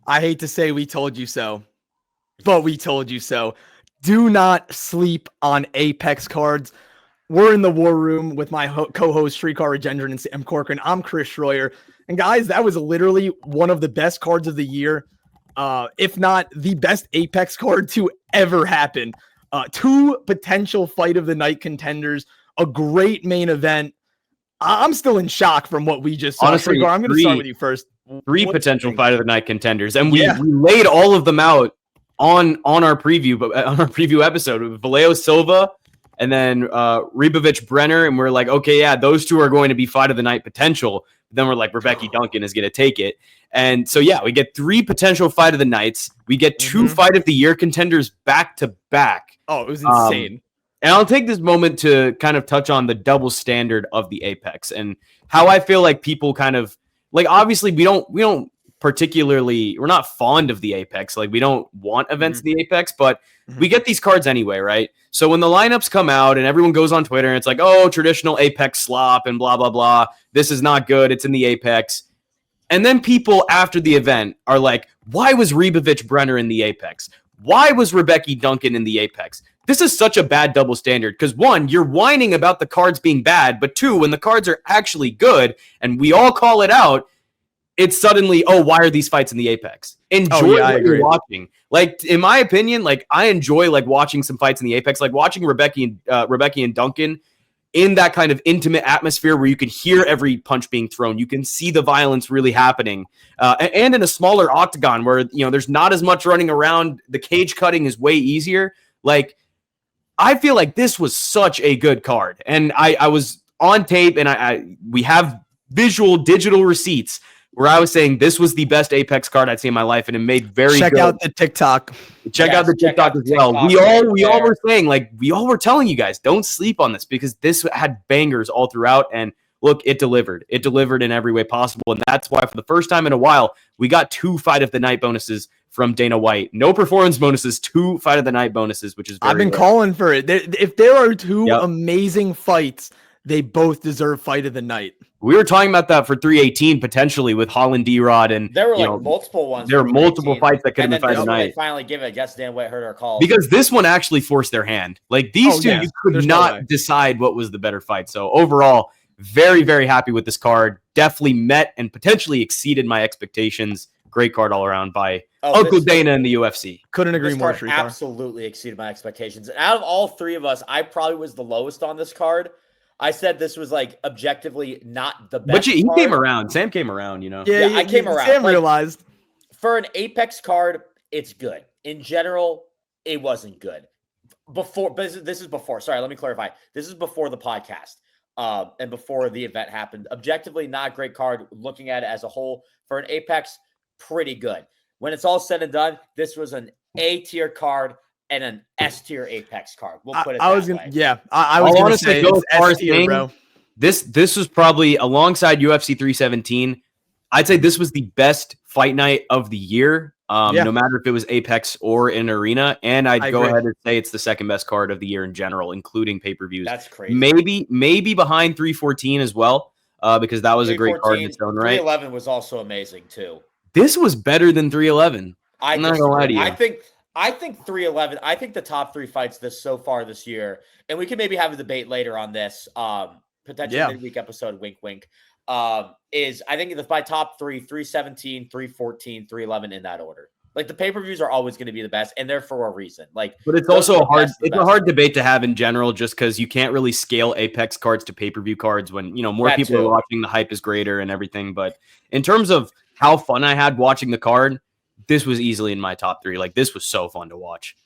I hate to say we told you so, but we told you so. Do not sleep on Apex cards. We're in the war room with my co-host Srikar, Rajendran, and Sam Corcoran. I'm Chris Shroyer. And guys, that was literally one of the best cards of the year, if not the best Apex card to ever happen. Two potential fight of the night contenders, a great main event. I'm still in shock from what we just saw. Honestly, Srikar, I'm going to start with you first. Three potential fight of the night contenders, and we laid all of them out on our preview episode with Vallejos Silva and then Ribovics Brenner, and we're like, okay, yeah, those two are going to be fight of the night potential. Then we're like, Rębecki Duncan is going to take it. And so, yeah, we get three potential fight of the nights. We get two fight of the year contenders back to back. Oh, it was insane. And I'll take this moment to kind of touch on the double standard of the Apex and how I feel like people kind of like, obviously we don't particularly, we're not fond of the Apex. Like we don't want events in the Apex, but we get these cards anyway, right? So when the lineups come out and everyone goes on Twitter and it's like, oh, traditional Apex slop and blah, blah, blah. This is not good. It's in the Apex. And then people after the event are like, why was Ribovics Brenner in the Apex? Why was Rębecki Duncan in the Apex? This is such a bad double standard because, one, you're whining about the cards being bad, but two, when the cards are actually good and we all call it out, it's suddenly, oh, why are these fights in the Apex? Enjoy what you're watching. Like, in my opinion, like I enjoy like watching some fights in the Apex, like watching Rębecki and Duncan in that kind of intimate atmosphere where you can hear every punch being thrown. You can see the violence really happening. And in a smaller octagon where, you know, there's not as much running around. The cage cutting is way easier. Like, I feel like this was such a good card. And I was on tape and we have visual digital receipts where I was saying this was the best Apex card I'd seen in my life, and it made very Check out the TikTok. Check out the TikTok as well. We all were saying, like, we all were telling you guys, don't sleep on this because this had bangers all throughout. And look, it delivered. It delivered in every way possible. And that's why for the first time in a while, we got two fight of the night bonuses from Dana White. No performance bonuses, two fight of the night bonuses, which is very I've been calling for it. If there are two amazing fights, they both deserve fight of the night. We were talking about that for 318 potentially with Holland D-Rod, and there were like multiple ones. There were multiple fights that could have been fight of the night. They finally give it. I guess Dan White heard our call because this one actually forced their hand. Like these two, you could not decide what was the better fight. So overall, very, very happy with this card. Definitely met and potentially exceeded my expectations. Great card all around by Uncle Dana in the UFC. Couldn't agree more. Absolutely exceeded my expectations. And out of all three of us, I probably was the lowest on this card. I said this was like objectively not the best. But he came around. Sam came around, you know. Yeah, I came around. Sam realized for an Apex card, it's good. In general, it wasn't good. But this is before. Sorry, let me clarify. This is before the podcast. And before the event happened. Objectively, not a great card. Looking at it as a whole, for an Apex, pretty good. When it's all said and done, this was an A-tier card and an S-tier Apex card. We'll put it that way. I was going to say it's S-tier, bro. This was probably, alongside UFC 317, I'd say this was the best fight night of the year, no matter if it was Apex or in Arena. And I'd go ahead and say it's the second best card of the year in general, including pay-per-views. That's crazy. Maybe behind 314 as well, because that was a great card in its own right. 311 was also amazing, too. This was better than 311. I'm not going to lie to you. I think 311, I think the top three fights so far this year, and we can maybe have a debate later on this, potential midweek episode, wink, wink, is I think my top three, 317, 314, 311 in that order. Like the pay-per-views are always going to be the best, and they're for a reason. Like, but it's also a hard debate to have in general, just because you can't really scale Apex cards to pay-per-view cards when more people are watching. The hype is greater and everything. But in terms of how fun I had watching the card, this was easily in my top three. Like this was so fun to watch.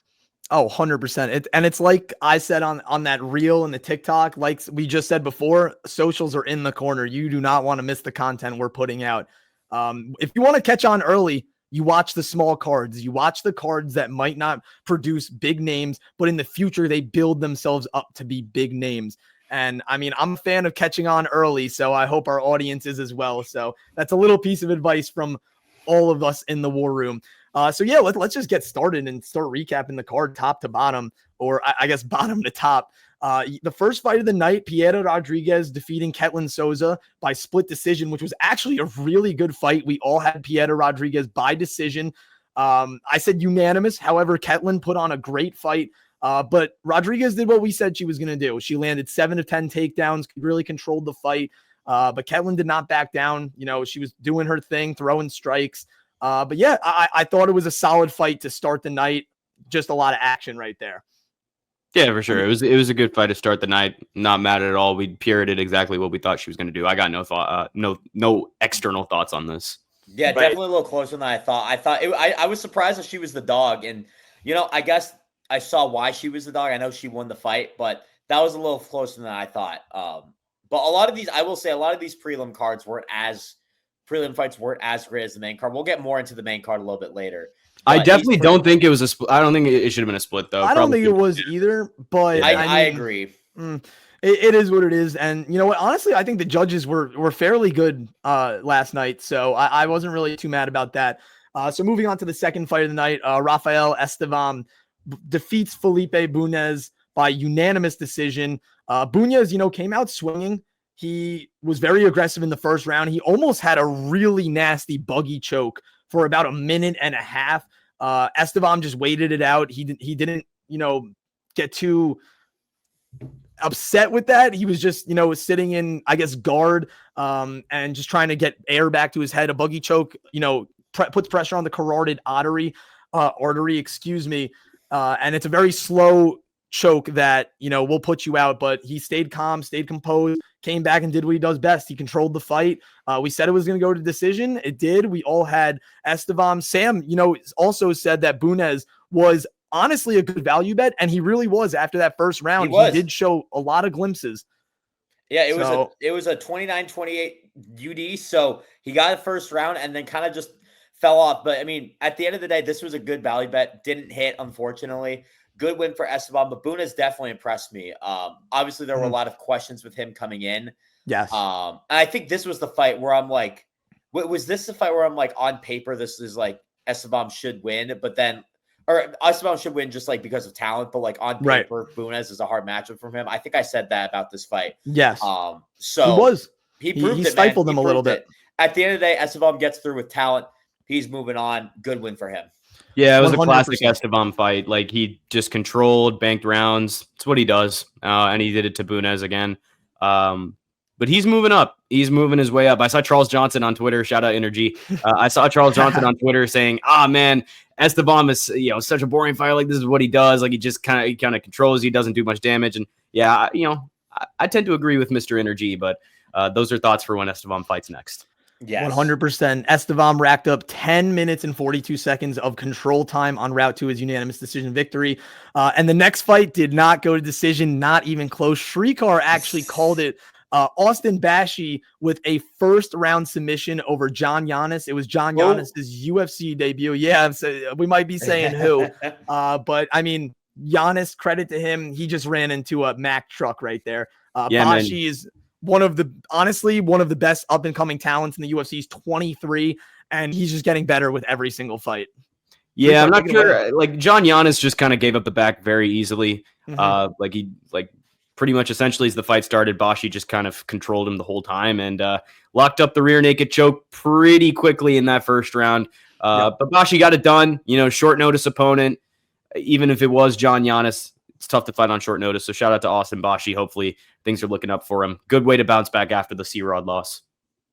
Oh, 100%. It's like I said on that reel and the TikTok, like we just said before, socials are in the corner. You do not want to miss the content we're putting out. If you want to catch on early, you watch the small cards. You watch the cards that might not produce big names, but in the future, they build themselves up to be big names. And I mean, I'm a fan of catching on early, so I hope our audience is as well. So that's a little piece of advice from all of us in the war room. So yeah, let's just get started and start recapping the card top to bottom, or I guess bottom to top. The first fight of the night, Piera Rodriguez defeating Ketlin Souza by split decision, which was actually a really good fight. We all had Piera Rodriguez by decision. I said unanimous. However, Ketlin put on a great fight. But Rodriguez did what we said she was going to do. She landed 7 of 10 takedowns, really controlled the fight. But Ketlin did not back down. You know, she was doing her thing, throwing strikes. But yeah, I thought it was a solid fight to start the night. Just a lot of action right there. Yeah, for sure. It was a good fight to start the night. Not mad at all. We did exactly what we thought she was going to do. I got no thought, no external thoughts on this. Yeah, definitely a little closer than I thought. I was surprised that she was the dog, and you know, I guess I saw why she was the dog. I know she won the fight, but that was a little closer than I thought. But a lot of these, I will say, a lot of these prelim fights weren't as great as the main card. We'll get more into the main card a little bit later. I definitely don't think it was a split. I don't think it should have been a split, though. I don't think it was either, but I agree. It is what it is. And you know what? Honestly, I think the judges were fairly good last night. So I wasn't really too mad about that. So moving on to the second fight of the night, Rafael Esteban defeats Felipe Bunez by unanimous decision. Bunez, you know, came out swinging. He was very aggressive in the first round. He almost had a really nasty buggy choke for about a minute and a half. Esteban just waited it out. He didn't, you know, get too upset with that. He was just, you know, sitting in, I guess, guard and just trying to get air back to his head. A buggy choke, you know, puts pressure on the carotid artery, excuse me. And it's a very slow choke that, you know, will put you out, but he stayed calm, stayed composed, came back and did what he does best. He controlled the fight. We said it was going to go to decision. It did. We all had Esteban. Sam, you know, also said that Bunez was honestly a good value bet, and he really was after that first round. He did show a lot of glimpses. Yeah, it was a 29-28 UD, so he got the first round and then kind of just fell off. But I mean, at the end of the day, this was a good value bet. Didn't hit, unfortunately. Good win for Esteban, but Bunez definitely impressed me. Obviously, there were a lot of questions with him coming in. Yes. And I think this was the fight where I'm like, was this the fight where I'm like, on paper, this is like Esteban should win, but then, or Esteban should win just like because of talent, but like on paper, Bunez is a hard matchup from him. I think I said that about this fight. Yes. So he proved it, stifled him a little bit. At the end of the day, Esteban gets through with talent. He's moving on. Good win for him. Yeah, it was 100%. A classic 100%. Esteban fight. Like, he just controlled, banked rounds. It's what he does. And he did it to Bunez again. But he's moving up. He's moving his way up. I saw Charles Johnson on Twitter. Shout out Energy. I saw Charles Johnson on Twitter saying, man, Esteban is, you know, such a boring fighter. Like, this is what he does. Like, he just kind of controls. He doesn't do much damage. And yeah, you know, I tend to agree with Mr. Energy, but those are thoughts for when Esteban fights next. Yes. 100%. Esteban racked up 10 minutes and 42 seconds of control time en route to his unanimous decision victory. And the next fight did not go to decision, not even close. Srikar actually called it. Austin Bashi with a first round submission over John Giannis. It was John Giannis's UFC debut. Yeah, so we might be saying who, but I mean, Giannis, credit to him. He just ran into a Mack truck right there. Bashi is one of the best up and coming talents in the UFC. He's 23 and he's just getting better with every single fight. Yeah, I'm not sure. Like, John Giannis just kind of gave up the back very easily. Pretty much essentially as the fight started, Bashi just kind of controlled him the whole time and locked up the rear naked choke pretty quickly in that first round. But Bashi got it done. You know, short notice opponent. Even if it was John Giannis, it's tough to fight on short notice. So shout out to Austin Bashi. Hopefully things are looking up for him. Good way to bounce back after the C-Rod loss.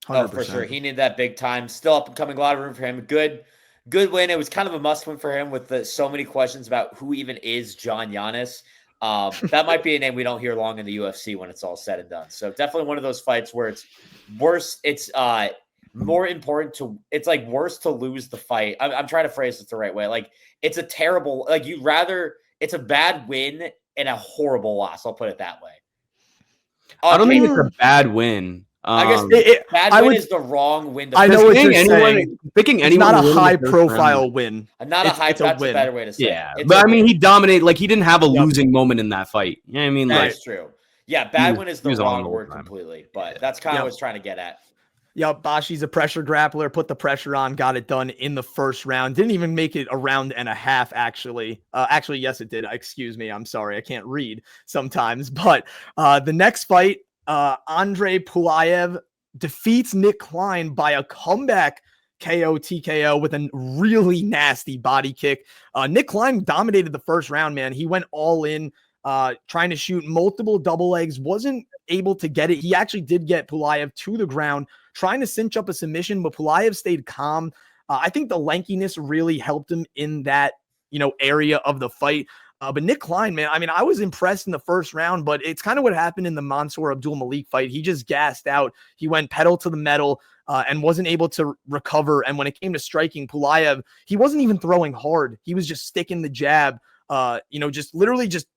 100%. Oh, for sure. He needed that big time. Still up and coming. A lot of room for him. Good win. It was kind of a must win for him with so many questions about who even is John Giannis. That might be a name we don't hear long in the UFC when it's all said and done. So definitely one of those fights where it's worse. It's more important to, it's like worse to lose the fight. I'm trying to phrase it the right way. Like, it's a terrible, like, it's a bad win and a horrible loss. I'll put it that way. I don't think it's a bad win. I guess bad win is the wrong win. I know what you're saying. Picking it's anyone not a high profile win. Not a high. That's a better way to say. Yeah, but I mean, he dominated. Like, he didn't have a losing moment in that fight. You know what I mean? That's true. Yeah, bad win is the wrong word completely. But that's kind of what I was trying to get at. Yep, Bashi's a pressure grappler, put the pressure on, got it done in the first round. Didn't even make it a round and a half, actually. Actually, yes, it did. Excuse me. I'm sorry. I can't read sometimes. But the next fight, Andre Pulayev defeats Nick Klein by a comeback KO TKO with a really nasty body kick. Nick Klein dominated the first round, man. He went all in, trying to shoot multiple double legs, wasn't able to get it. He actually did get Pulayev to the ground, trying to cinch up a submission, but Pulayev stayed calm. I think the lankiness really helped him in that, area of the fight. But Nick Klein, man, I mean, I was impressed in the first round, but it's kind of what happened in the Mansour Abdul Malik fight. He just gassed out. He went pedal to the metal and wasn't able to recover. And when it came to striking, Pulayev, he wasn't even throwing hard. He was just sticking the jab, just literally just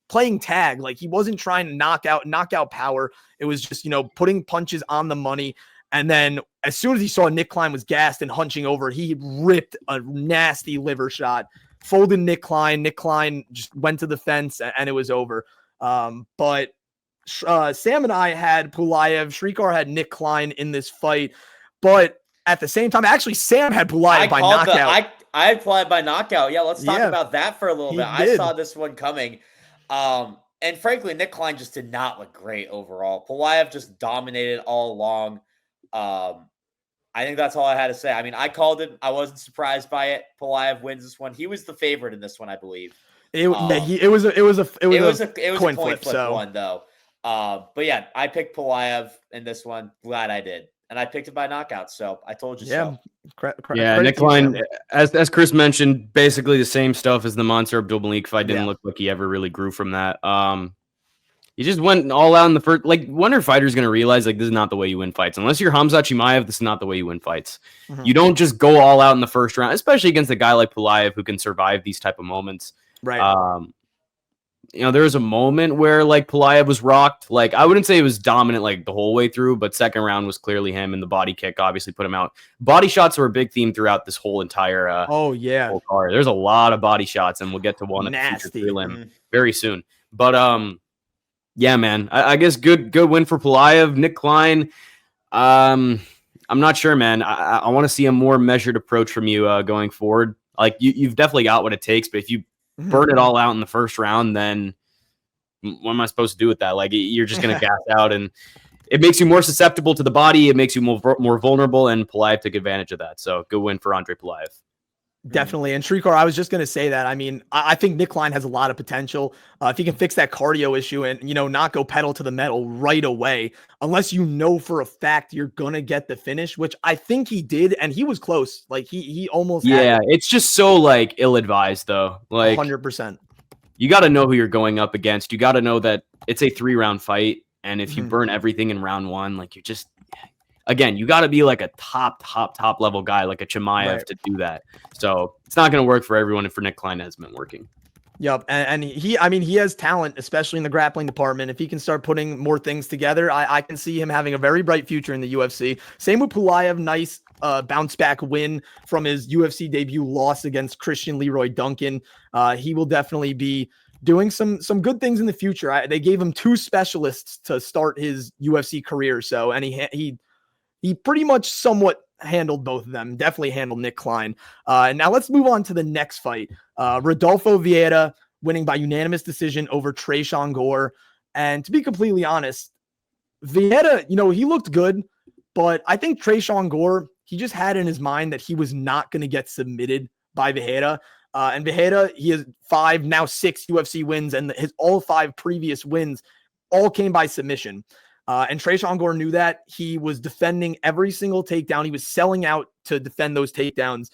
playing tag. Like, he wasn't trying to knock out power. It was just, putting punches on the money. And then as soon as he saw Nick Klein was gassed and hunching over, he ripped a nasty liver shot, folded Nick Klein. Nick Klein just went to the fence and it was over. But Sam and I had Pulayev. Srikar had Nick Klein in this fight. But at the same time, actually, Sam had Pulayev by knockout. I had Pulayev by knockout. Yeah, let's talk about that for a little bit. I saw this one coming. And frankly, Nick Klein just did not look great overall. Pulayev just dominated all along. I think that's all I had to say. I mean, I called it. I wasn't surprised by it. Pulayev wins this one. He was the favorite in this one, I believe. It was a coin flip one though. But yeah, I picked Pulayev in this one. Glad I did, and I picked it by knockout. So I told you so. Nick Klein, as Chris mentioned, basically the same stuff as the Mansour Abdul Malik fight. Didn't look like he ever really grew from that. He just went all out in the first. Like, when are fighters going to realize, like, this is not the way you win fights? Unless you're Khamzat Chimaev, this is not the way you win fights. Mm-hmm. You don't just go all out in the first round, especially against a guy like Pulayev who can survive these type of moments. Right. There was a moment where, like, Pulayev was rocked. Like, I wouldn't say it was dominant, like, the whole way through, but second round was clearly him, and the body kick obviously put him out. Body shots were a big theme throughout this whole entire whole card. There's a lot of body shots, and we'll get to one at the future prelim very soon. But, yeah, man, I guess good win for Pulayev. Nick Klein, I'm not sure, man. I want to see a more measured approach from you going forward. Like, you've definitely got what it takes, but if you burn it all out in the first round, then what am I supposed to do with that? Like, you're just going to gas out, and it makes you more susceptible to the body. It makes you more vulnerable, and Pulayev took advantage of that. So good win for Andre Pulayev. Definitely. And Srikar, I was just going to say that. I mean, I think Nick Klein has a lot of potential. If he can fix that cardio issue and, not go pedal to the metal right away, unless for a fact you're going to get the finish, which I think he did. And he was close. Like, he almost had it. It's just so, like, ill-advised, though. Like, 100%. You got to know who you're going up against. You got to know that it's a 3-round fight. And if you burn everything in round one, like, you're just... Again, you got to be like a top level guy, like a Chimaev, to do that. So it's not going to work for everyone. And for Nick Klein, it has been working. Yep. And he has talent, especially in the grappling department. If he can start putting more things together, I can see him having a very bright future in the UFC. Same with Pulayev. Nice bounce back win from his UFC debut loss against Christian Leroy Duncan. He will definitely be doing some good things in the future. They gave him 2 specialists to start his UFC career. So, and he pretty much somewhat handled both of them. Definitely handled Nick Klein. And now let's move on to the next fight. Rodolfo Vieira winning by unanimous decision over Tresean Gore. And to be completely honest, Vieira, he looked good, but I think Tresean Gore, he just had in his mind that he was not going to get submitted by Vieira. And Vieira, he has 5, now 6 UFC wins, and his all 5 previous wins all came by submission. And Tresean Gore knew that. He was defending every single takedown. He was selling out to defend those takedowns,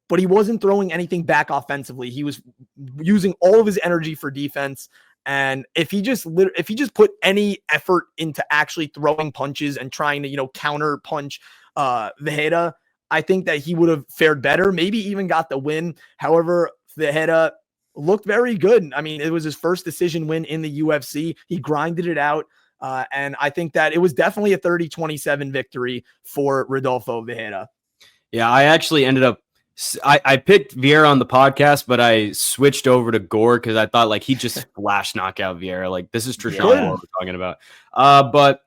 but he wasn't throwing anything back offensively. He was using all of his energy for defense. And if he just put any effort into actually throwing punches and trying to, counter punch Vieira, I think that he would have fared better, maybe even got the win. However, Vieira looked very good. I mean, it was his first decision win in the UFC. He grinded it out. And I think that it was definitely a 30-27 victory for Rodolfo Vieira. Yeah, I actually ended up I picked Vieira on the podcast, but I switched over to Gore because I thought like he just flash knockout Vieira. Like this is Tresean Gore we're talking about. But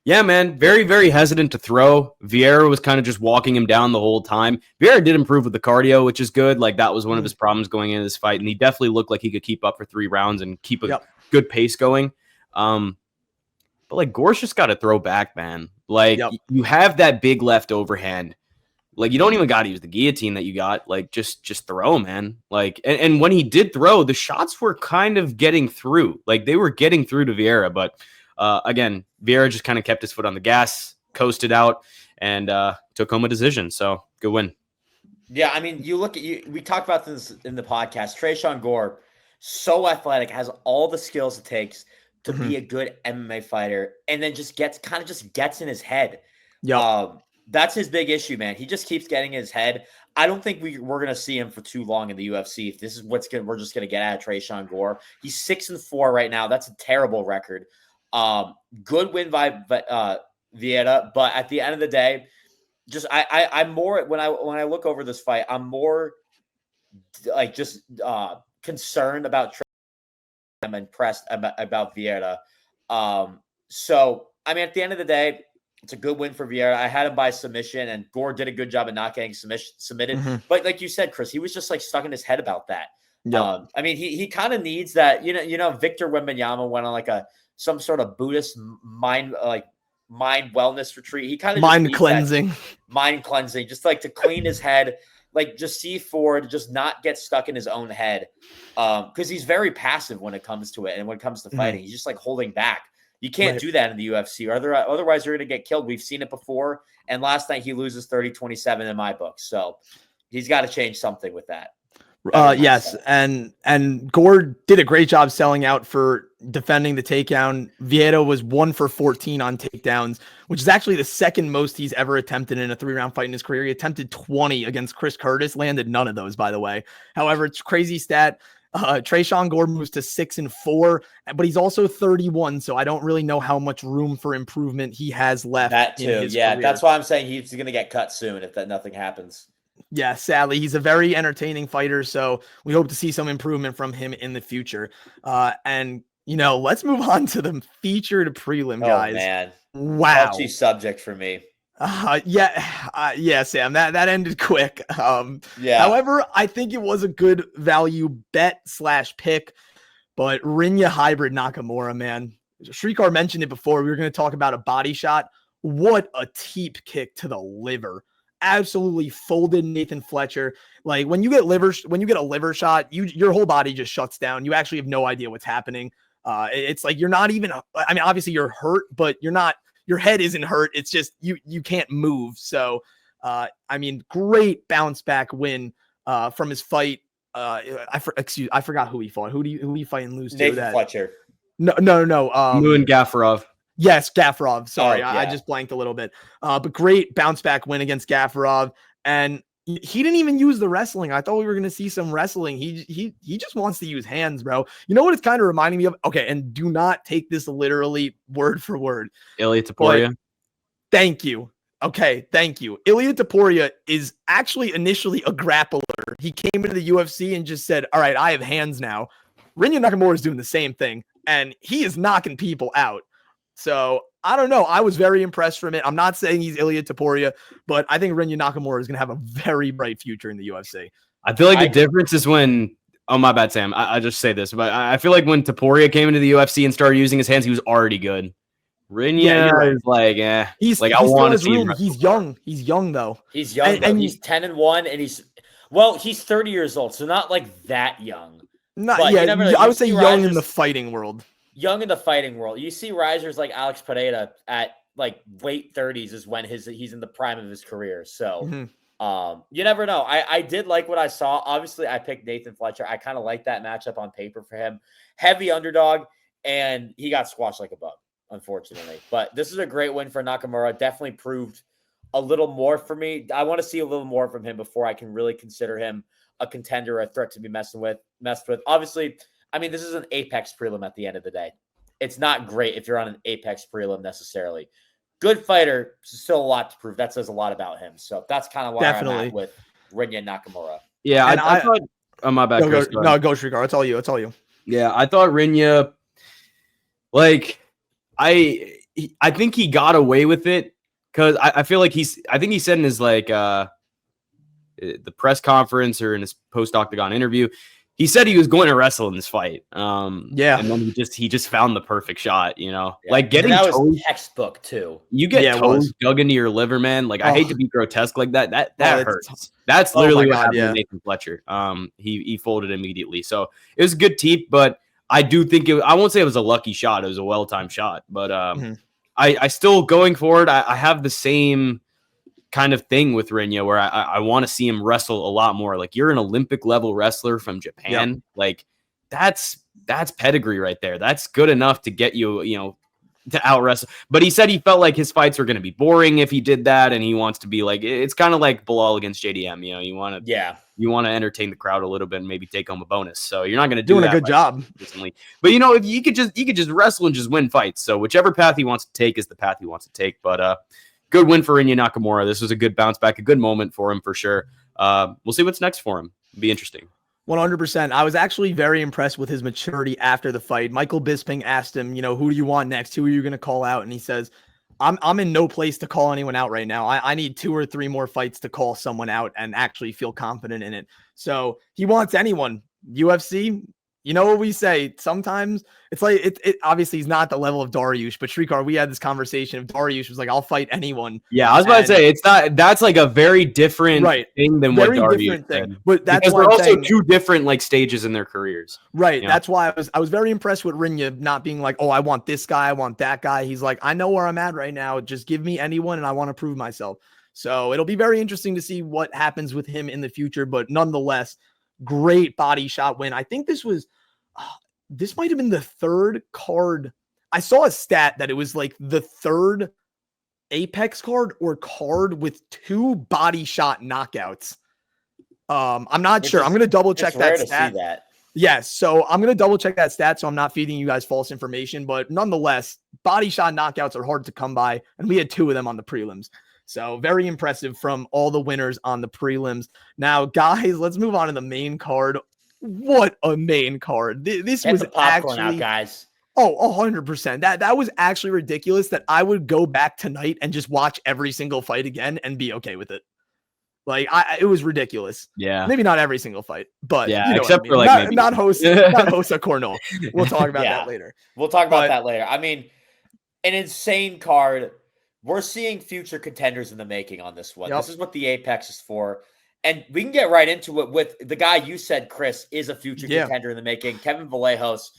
Yeah, man. Very, very hesitant to throw. Vieira was kind of just walking him down the whole time. Vieira did improve with the cardio, which is good. Like, that was one of his problems going into this fight. And he definitely looked like he could keep up for 3 rounds and keep a good pace going. But, like, Gore's just got to throw back, man. Like, you have that big left overhand. Like, you don't even got to use the guillotine that you got. Like, just throw, man. Like, and when he did throw, the shots were kind of getting through. Like, they were getting through to Vieira, but... again, Vieira just kind of kept his foot on the gas, coasted out, and took home a decision. So, good win. Yeah, I mean, you look at we talked about this in the podcast. Tresean Gore, so athletic, has all the skills it takes to be a good MMA fighter, and then just gets in his head. Yeah, that's his big issue, man. He just keeps getting in his head. I don't think we're gonna see him for too long in the UFC. If this is we're just gonna get out of Tresean Gore. He's 6-4 right now. That's a terrible record. Good win by Vieira, but at the end of the day, just I'm more when I look over this fight, I'm more like just concerned about I'm impressed about Vieira. So I mean, at the end of the day, it's a good win for Vieira. I had him by submission, and Gore did a good job of not getting submitted. But like you said, Chris, he was just like stuck in his head about that. I mean, he kind of needs that. You know, Victor Wembanyama went on like some sort of Buddhist mind wellness retreat. He kind of mind cleansing, just like to clean his head, like just see forward, just not get stuck in his own head. Because he's very passive when it comes to it, and when it comes to fighting, he's just like holding back. You can't do that in the UFC, or otherwise you're going to get killed. We've seen it before, and last night he loses 30-27 in my book. So he's got to change something with that. Yes, and Gore did a great job selling out for defending the takedown. Vieira was 1 for 14 on takedowns, which is actually the second most he's ever attempted in a 3-round fight in his career. He attempted 20 against Chris Curtis, landed none of those, by the way. However, it's crazy stat. Tresean Gore moves to 6-4, but he's also 31, so I don't really know how much room for improvement he has left. That too, yeah. That's why I'm saying he's going to get cut soon if nothing happens. Yeah, sadly, he's a very entertaining fighter, so we hope to see some improvement from him in the future. And, you know, let's move on to the featured prelim, guys. Oh, man. Wow. Touchy subject for me. Yeah, Sam, that ended quick. However, I think it was a good value bet/pick, but Rinya hybrid Nakamura, man. Srikar mentioned it before. We were going to talk about a body shot. What a teep kick to the liver. Absolutely folded Nathan Fletcher. Like when you get a liver shot, your whole body just shuts down. You actually have no idea what's happening. It's like you're not even, I mean, obviously you're hurt, but your head isn't hurt. It's just you can't move. So I mean, great bounce back win from his fight. I forgot who he fought. Who he fight and lose to? Nathan Fletcher. No. Muin Gafarov. Yes, Gafarov. Sorry, yeah. I just blanked a little bit. But great bounce back win against Gafarov, and he didn't even use the wrestling. I thought we were going to see some wrestling. He just wants to use hands, bro. You know what it's kind of reminding me of? Okay, and do not take this literally word for word. Ilia Topuria. Thank you. Okay, thank you. Ilia Topuria is actually initially a grappler. He came into the UFC and just said, "All right, I have hands now." Rinya Nakamura is doing the same thing, and he is knocking people out. So I don't know. I was very impressed from it. I'm not saying he's Ilia Topuria, but I think Rinya Nakamura is going to have a very bright future in the UFC. I feel like the difference is when, oh, my bad, Sam. I just say this, but I feel like when Topuria came into the UFC and started using his hands, he was already good. Rinya is like, he's like, I want to see him. He's young. He's young, though. He's young, and he's 10-1, and he's 30 years old, so not like that young. I would say young in the fighting world. Young in the fighting world. You see risers like Alex Pereira at like late 30s is when he's in the prime of his career. So you never know. I did like what I saw. Obviously, I picked Nathan Fletcher. I kind of like that matchup on paper for him. Heavy underdog, and he got squashed like a bug, unfortunately. But this is a great win for Nakamura. Definitely proved a little more for me. I want to see a little more from him before I can really consider him a contender, a threat to be messed with. Obviously, I mean, this is an Apex prelim at the end of the day. It's not great if you're on an Apex prelim necessarily. Good fighter, still a lot to prove. That says a lot about him. So that's kind of why I'm at with Rinya Nakamura. Yeah, I thought. Oh, my bad. Go Srikar. It's all you. Yeah, I thought Rinya, like, I think he got away with it because I feel like I think he said in his like the press conference or in his post-octagon interview, he said he was going to wrestle in this fight. Yeah. And then he just found the perfect shot, you know. Yeah. Like getting that toes, was textbook too. you get toes dug into your liver, man. Like I hate to be grotesque like that. That hurts. That's literally what happened to Nathan Fletcher. He folded immediately. So it was a good teep, but I do think I won't say it was a lucky shot. It was a well-timed shot, but I still going forward. I have the same kind of thing with Renya where I want to see him wrestle a lot more. Like you're an Olympic level wrestler from Japan. Yep. Like that's pedigree right there. That's good enough to get you, you know, to out wrestle. But he said he felt like his fights were going to be boring if he did that. And he wants to be like, it's kind of like Bilal against JDM. You know, you want to entertain the crowd a little bit and maybe take home a bonus. So you're not going to do a good job. Recently. But you know, if you could just wrestle and just win fights. So whichever path he wants to take is the path he wants to take. But, good win for Renya Nakamura. This was a good bounce back, a good moment for him for sure. We'll see what's next for him. It'll be interesting. 100%. I was actually very impressed with his maturity after the fight. Michael Bisping asked him, you know, who do you want next? Who are you going to call out? And he says, I'm in no place to call anyone out right now. I need 2 or 3 more fights to call someone out and actually feel confident in it. So he wants anyone. UFC, you know what we say? Sometimes it's like it obviously he's not the level of Dariush, but Srikar, we had this conversation of Dariush was like, I'll fight anyone. Yeah, I was about to say that's like a very different thing than what Dariush said. But that's because they're also 2 different like stages in their careers. Right. You know? That's why I was very impressed with Renya not being like, oh, I want this guy, I want that guy. He's like, I know where I'm at right now. Just give me anyone and I want to prove myself. So it'll be very interesting to see what happens with him in the future. But nonetheless, great body shot win. I think this might have been the 3rd card. I saw a stat that it was like the 3rd Apex card or card with 2 body shot knockouts. I'm not sure. I'm going to double check that stat. Yes. So I'm going to double check that stat. So I'm not feeding you guys false information, but nonetheless, body shot knockouts are hard to come by. And we had 2 of them on the prelims. So very impressive from all the winners on the prelims. Now, guys, let's move on to the main card. What a main card. This was actually out, guys. Oh, 100%. That was actually ridiculous that I would go back tonight and just watch every single fight again and be okay with it. Like it was ridiculous. Yeah. Maybe not every single fight, but yeah, you know except for like not host a Cornell. We'll talk about that later. We'll talk about that later. I mean, an insane card. We're seeing future contenders in the making on this one. Yep. This is what the Apex is for. And we can get right into it with the guy you said, Chris, is a future contender in the making, Kevin Vallejos.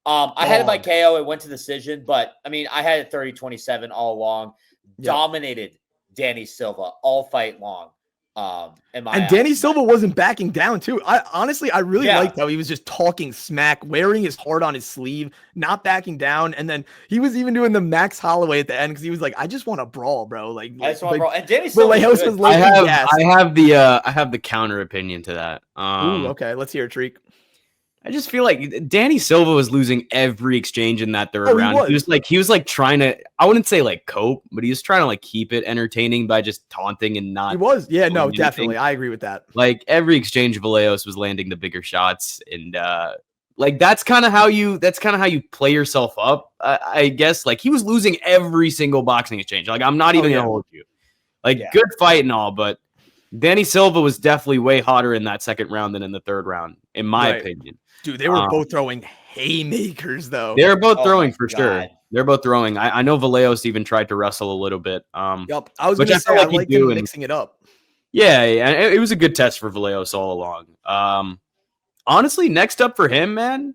I had it by KO. It went to decision, but I mean, I had it 30-27 all along. Yep. Dominated Danny Silva all fight long. And Danny Silva wasn't backing down too. I really liked how he was just talking smack, wearing his heart on his sleeve, not backing down. And then he was even doing the Max Holloway at the end because he was like, "I just want to brawl, bro." Like, I just want to brawl. And Danny Silva was I have the counter opinion to that. Ooh, okay, let's hear it, Treek. I just feel like Danny Silva was losing every exchange in that 3rd round. He was like trying to, I wouldn't say like cope, but he was trying to like keep it entertaining by just taunting and not. He was. Yeah, no, anything. Definitely. I agree with that. Like every exchange, Vallejos was landing the bigger shots. And like, that's kind of how you play yourself up. I guess like he was losing every single boxing exchange. Like, I'm not even going to hold you. Like good fight and all, but Danny Silva was definitely way hotter in that 2nd round than in the 3rd round, in my opinion. Dude, they were both throwing haymakers, though. They were both throwing for sure. They're both throwing. I know Vallejos even tried to wrestle a little bit. Yep. I was going to say, I like him mixing it up. Yeah, it was a good test for Vallejos all along. Honestly, next up for him, man,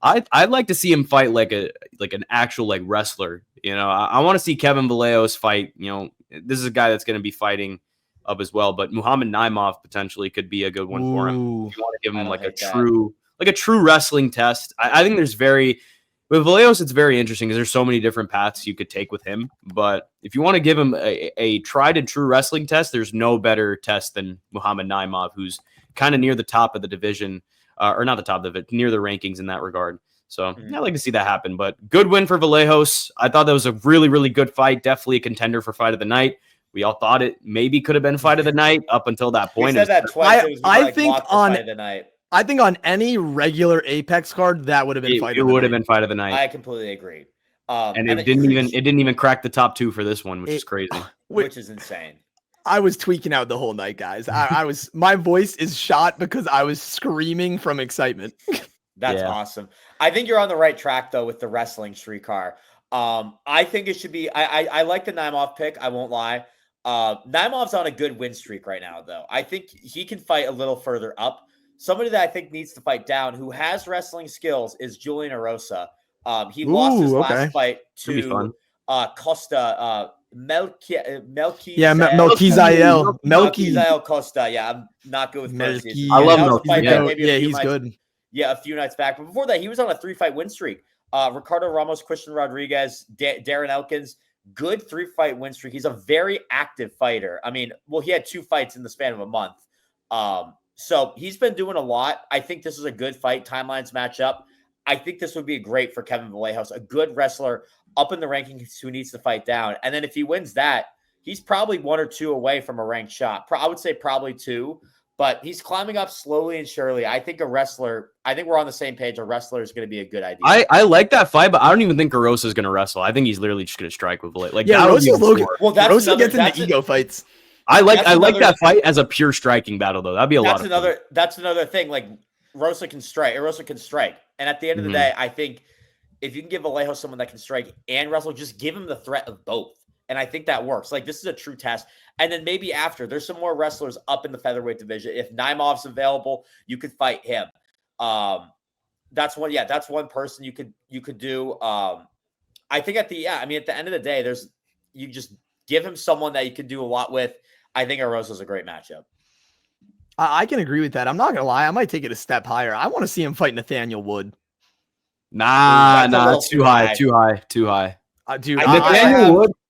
I'd like to see him fight like an actual like wrestler. You know, I want to see Kevin Vallejos fight. You know, this is a guy that's going to be fighting up as well, but Muhammad Naimov potentially could be a good one for him. If you want to give him like a true wrestling test. I think with Vallejos, it's very interesting because there's so many different paths you could take with him. But if you want to give him a tried and true wrestling test, there's no better test than Muhammad Naimov, who's kind of near the top of the division, or not the top of it, near the rankings in that regard. So I'd like to see that happen. But good win for Vallejos. I thought that was a really, really good fight. Definitely a contender for fight of the night. We all thought it maybe could have been fight of the night up until that point. We said that twice. I think on any regular Apex card, that would have been fight of the night. It would have been fight of the night. I completely agree. And it didn't even crack the top 2 for this one, which is crazy. Which is insane. I was tweaking out the whole night, guys. My voice is shot because I was screaming from excitement. That's awesome. I think you're on the right track though with the wrestling, Srikar. I think it should be. I like the Naimov pick. I won't lie. Naimov's on a good win streak right now, though. I think he can fight a little further up. Somebody that I think needs to fight down, who has wrestling skills, is Julian Erosa. He lost his last fight to Costa. Melquizael Costa. Yeah, I'm not good with Melky. I love Melky. Yeah, he's good. Yeah, a few nights back. But before that, he was on a 3-fight win streak. Ricardo Ramos, Christian Rodriguez, Darren Elkins, good 3-fight win streak. He's a very active fighter. I mean, well, he had 2 fights in the span of a month. So he's been doing a lot. I think this is a good fight. Timelines match up. I think this would be great for Kevin Vallejos, a good wrestler up in the rankings who needs to fight down. And then if he wins that, he's probably 1 or 2 away from a ranked shot. I would say probably 2. But he's climbing up slowly and surely. I think we're on the same page. A wrestler is going to be a good idea. I like that fight, but I don't even think Erosa is going to wrestle. I think he's literally just going to strike with Blade. Like, Erosa gets into ego fights. I like that fight as a pure striking battle, though. That'd be a lot of fun. That's another thing. Like, Erosa can strike. And at the end of the day, I think if you can give Vallejos someone that can strike and wrestle, just give him the threat of both. And I think that works. Like, this is a true test. And then maybe after, there's some more wrestlers up in the featherweight division. If Naimov's available, you could fight him. That's one person you could do. I think at the end of the day, you just give him someone that you could do a lot with. I think Erosa's a great matchup. I can agree with that. I'm not gonna lie. I might take it a step higher. I want to see him fight Nathaniel Wood. That's too high. Dude,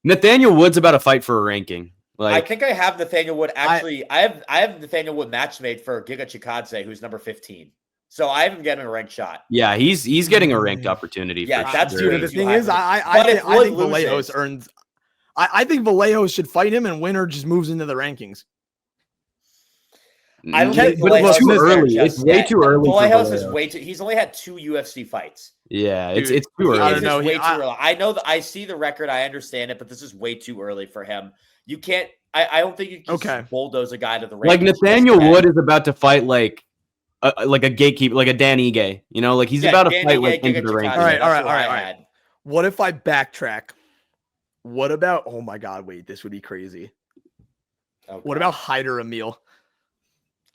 Nathaniel Wood's about to fight for a ranking. Like, I think I have Nathaniel Wood. Actually, I have Nathaniel Wood match made for Giga Chikadze, who's number 15. So I haven't getting a ranked shot. Yeah, he's getting a ranked opportunity. Yeah, that's true. The thing is, I think Vallejos earns. I think Vallejos should fight him, and winner just moves into the rankings. I don't think it's too early. It's way too early. Vallejos is way too. He's only had 2 UFC fights. Yeah, it's too early. I don't know. Way too early. I know that I see the record. I understand it, but this is way too early for him. You can't. I don't think you can just bulldoze a guy to the rankings. Like Nathaniel Wood is about to fight like a gatekeeper, like a Dan Ige. You know, like he's about to fight like into the rankings. All right. What if I backtrack? What about? Oh my God! Wait, this would be crazy. Okay. What about Hyder Emil?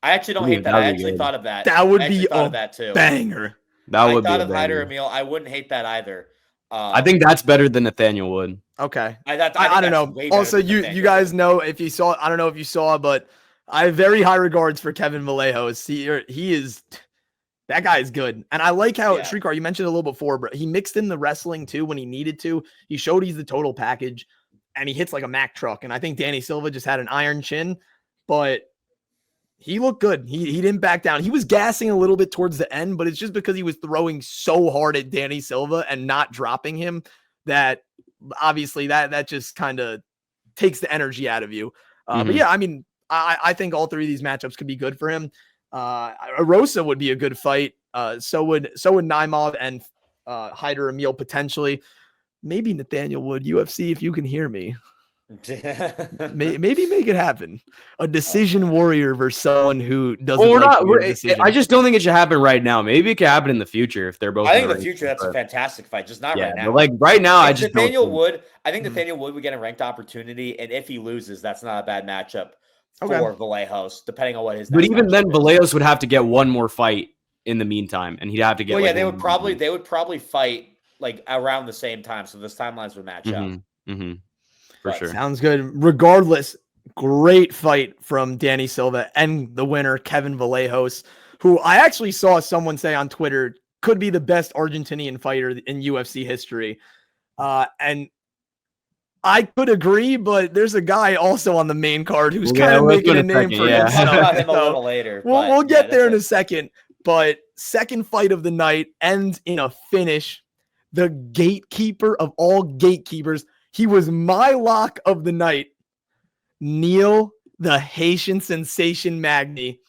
I actually don't hate that. I actually thought of that. That would be a banger. I thought of Hyder Emil. I wouldn't hate that either. I think that's better than Nathaniel Wood. Okay. I don't know. Also, you guys know, if you saw, I don't know if you saw, but I have very high regards for Kevin Vallejos. He is, that guy is good. And I like how, Srikar, you mentioned a little before, but he mixed in the wrestling too when he needed to. He showed he's the total package, and he hits like a Mack truck. And I think Danny Silva just had an iron chin, but he looked good. He didn't back down. He was gassing a little bit towards the end, but it's just because he was throwing so hard at Danny Silva and not dropping him that obviously that just kind of takes the energy out of you. But yeah, I mean, I think all 3 of these matchups could be good for him. Erosa would be a good fight. So would Naimov and Hyder Emil potentially. Maybe Nathaniel Wood, UFC, if you can hear me. Maybe make it happen. A decision warrior versus someone who doesn't. I just don't think it should happen right now. Maybe it could happen in the future if they're both. I think in the future that's a fantastic fight, just not right now. But like right now, I think Nathaniel Wood would get a ranked opportunity, and if he loses, that's not a bad matchup for Vallejos, depending on what his. But even then, Vallejos would have to get one more fight in the meantime, and he'd have to get. Well, yeah, they would probably fight like around the same time, so those timelines would match up. For sure. Sounds good. Regardless, great fight from Danny Silva and the winner, Kevin Vallejos, who I actually saw someone say on Twitter could be the best Argentinian fighter in UFC history. And I could agree, but there's a guy also on the main card who's kind of making a name for himself. I'll talk about him a little later. We'll get there in a second. But second fight of the night ends in a finish. The gatekeeper of all gatekeepers. He was my lock of the night. Neil, the Haitian sensation Magny,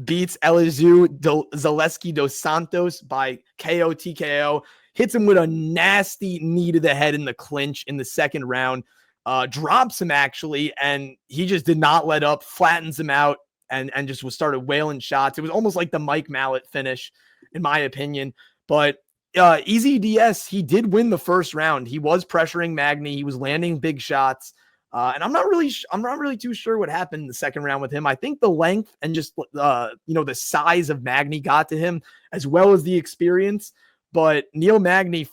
beats Elizu Zaleski dos Santos by KO TKO. hits him with a nasty knee to the head in the clinch in the second round, drops him actually, and he just did not let up, flattens him out, and just started wailing shots. It was almost like the Mike Mallet finish, in my opinion. But Easy DS, he did win the first round. He was pressuring Magny. He was landing big shots. And I'm not really too sure what happened in the second round with him. I think the length and just the size of Magny got to him, as well as the experience. But Neil Magny,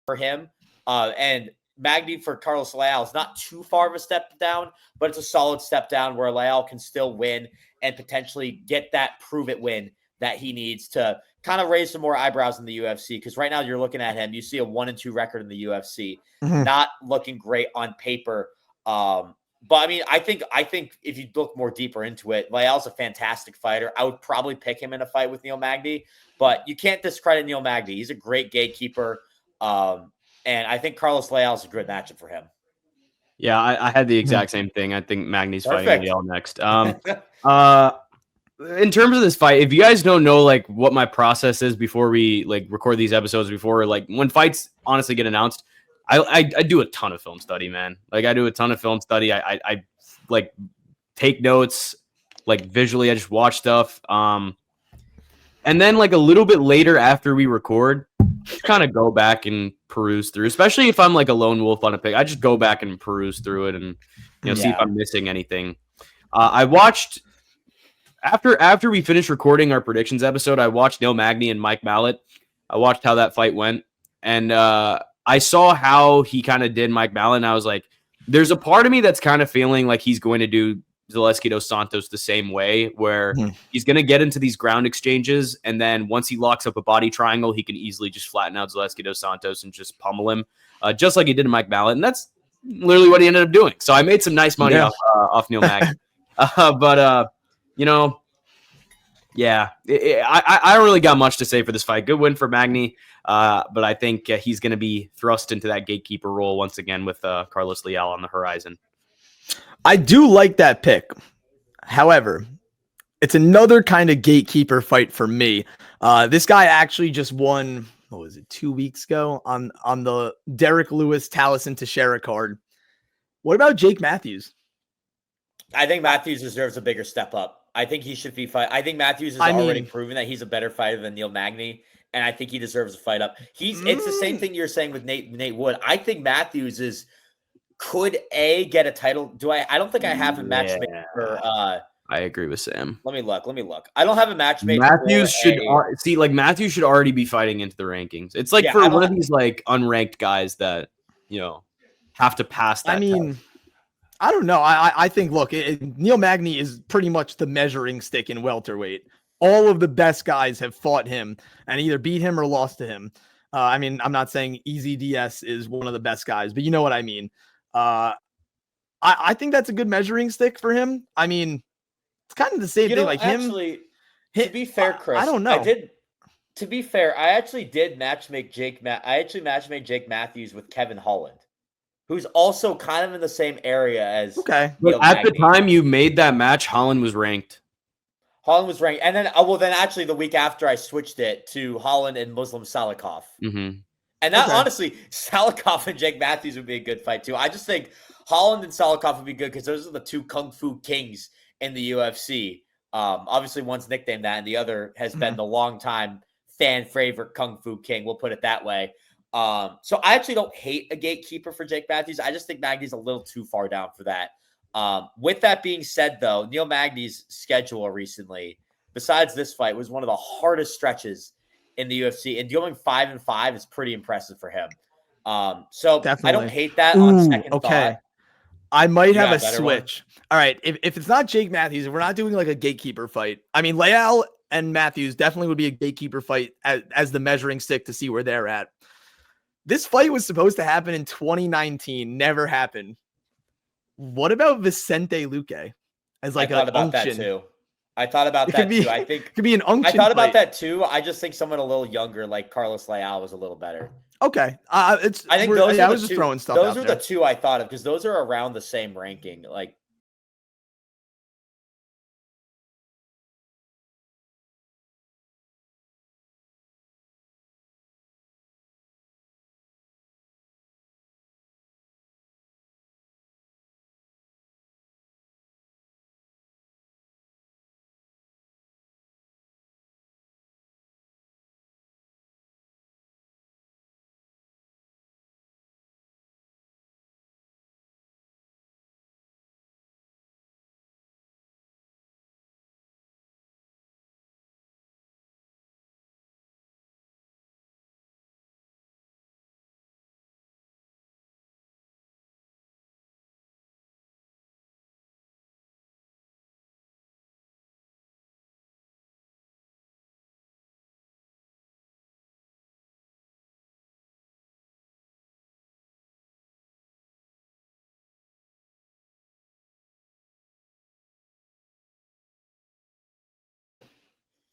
for him. And Magny for Carlos Leal is not too far of a step down, but it's a solid step down where Leal can still win and potentially get that prove it win that he needs to kind of raise some more eyebrows in the UFC. Because right now you're looking at him, you see a 1-2 record in the UFC, not looking great on paper. But I mean, I think if you look more deeper into it, Leal's a fantastic fighter. I would probably pick him in a fight with Neil Magny, but you can't discredit Neil Magny. He's a great gatekeeper. And I think Carlos Leal is a good matchup for him. Yeah, I had the exact same thing. I think Magny's fighting Leal next. In terms of this fight, if you guys don't know like what my process is before we like record these episodes, before like when fights honestly get announced, I do a ton of film study, man. Like I do a ton of film study. I like take notes, like visually. I just watch stuff. And then like a little bit later after we record, just kind of go back and peruse through, especially if I'm like a lone wolf on a pick. I just go back and peruse through it and see if I'm missing anything. I watched after we finished recording our predictions episode, I watched Neil Magny and Mike Mallet. I watched how that fight went, and I saw how he kind of did Mike Mallet, and I was like, there's a part of me that's kind of feeling like he's going to do Zaleski dos Santos the same way, where he's going to get into these ground exchanges, and then once he locks up a body triangle, he can easily just flatten out Zaleski dos Santos and just pummel him, just like he did in Mike Mallet, and that's literally what he ended up doing. So I made some nice money off Neil Magny. I don't really got much to say for this fight. Good win for Magny, but I think he's going to be thrust into that gatekeeper role once again with Carlos Leal on the horizon. I do like that pick. However, it's another kind of gatekeeper fight for me. This guy actually just won, 2 weeks ago on the Derek Lewis Taliesin Teixeira card. What about Jake Matthews? I think Matthews deserves a bigger step up. I think he should be fight. I think Matthews has already proven that he's a better fighter than Neil Magny, and I think he deserves a fight up. It's the same thing you're saying with Nate Wood. I think Matthews could get a title. I don't think I have a matchmake for I agree with Sam. Let me look. I don't have a matchmake. Matthews Matthews should already be fighting into the rankings. It's like for one of these like unranked guys that have to pass that. test. I don't know. I think, look, Neil Magny is pretty much the measuring stick in welterweight. All of the best guys have fought him and either beat him or lost to him. I'm not saying Easy DS is one of the best guys, but you know what I mean. I think that's a good measuring stick for him. It's kind of the same thing. Like actually, to be fair, Chris, I don't know. To be fair, I actually did matchmake Jake Matthews with Kevin Holland, who's also kind of in the same area as. Okay. But at the time you made that match, Holland was ranked. Holland was ranked, and then then actually the week after I switched it to Holland and Muslim Salikov. And that honestly, Salikov and Jake Matthews would be a good fight too. I just think Holland and Salikov would be good because those are the two kung fu kings in the UFC. Obviously, one's nicknamed that, and the other has been the longtime fan favorite kung fu king. We'll put it that way. So I actually don't hate a gatekeeper for Jake Matthews. I just think Magny's a little too far down for that. With that being said, though, Neil Magny's schedule recently, besides this fight, was one of the hardest stretches in the UFC, and going 5-5 is pretty impressive for him. So Definitely. I don't hate that on second thought. I might have a switch. All right. If it's not Jake Matthews, if we're not doing like a gatekeeper fight, I mean, Leal and Matthews definitely would be a gatekeeper fight as the measuring stick to see where they're at. This fight was supposed to happen in 2019, never happened. What about Vicente Luque as like an unction? That too. I thought about that too. I think it could be an unction. I thought about that too. I just think someone a little younger, like Carlos Leal, was a little better. Okay, I think those. I was just throwing stuff. Those are the two I thought of because those are around the same ranking. Like,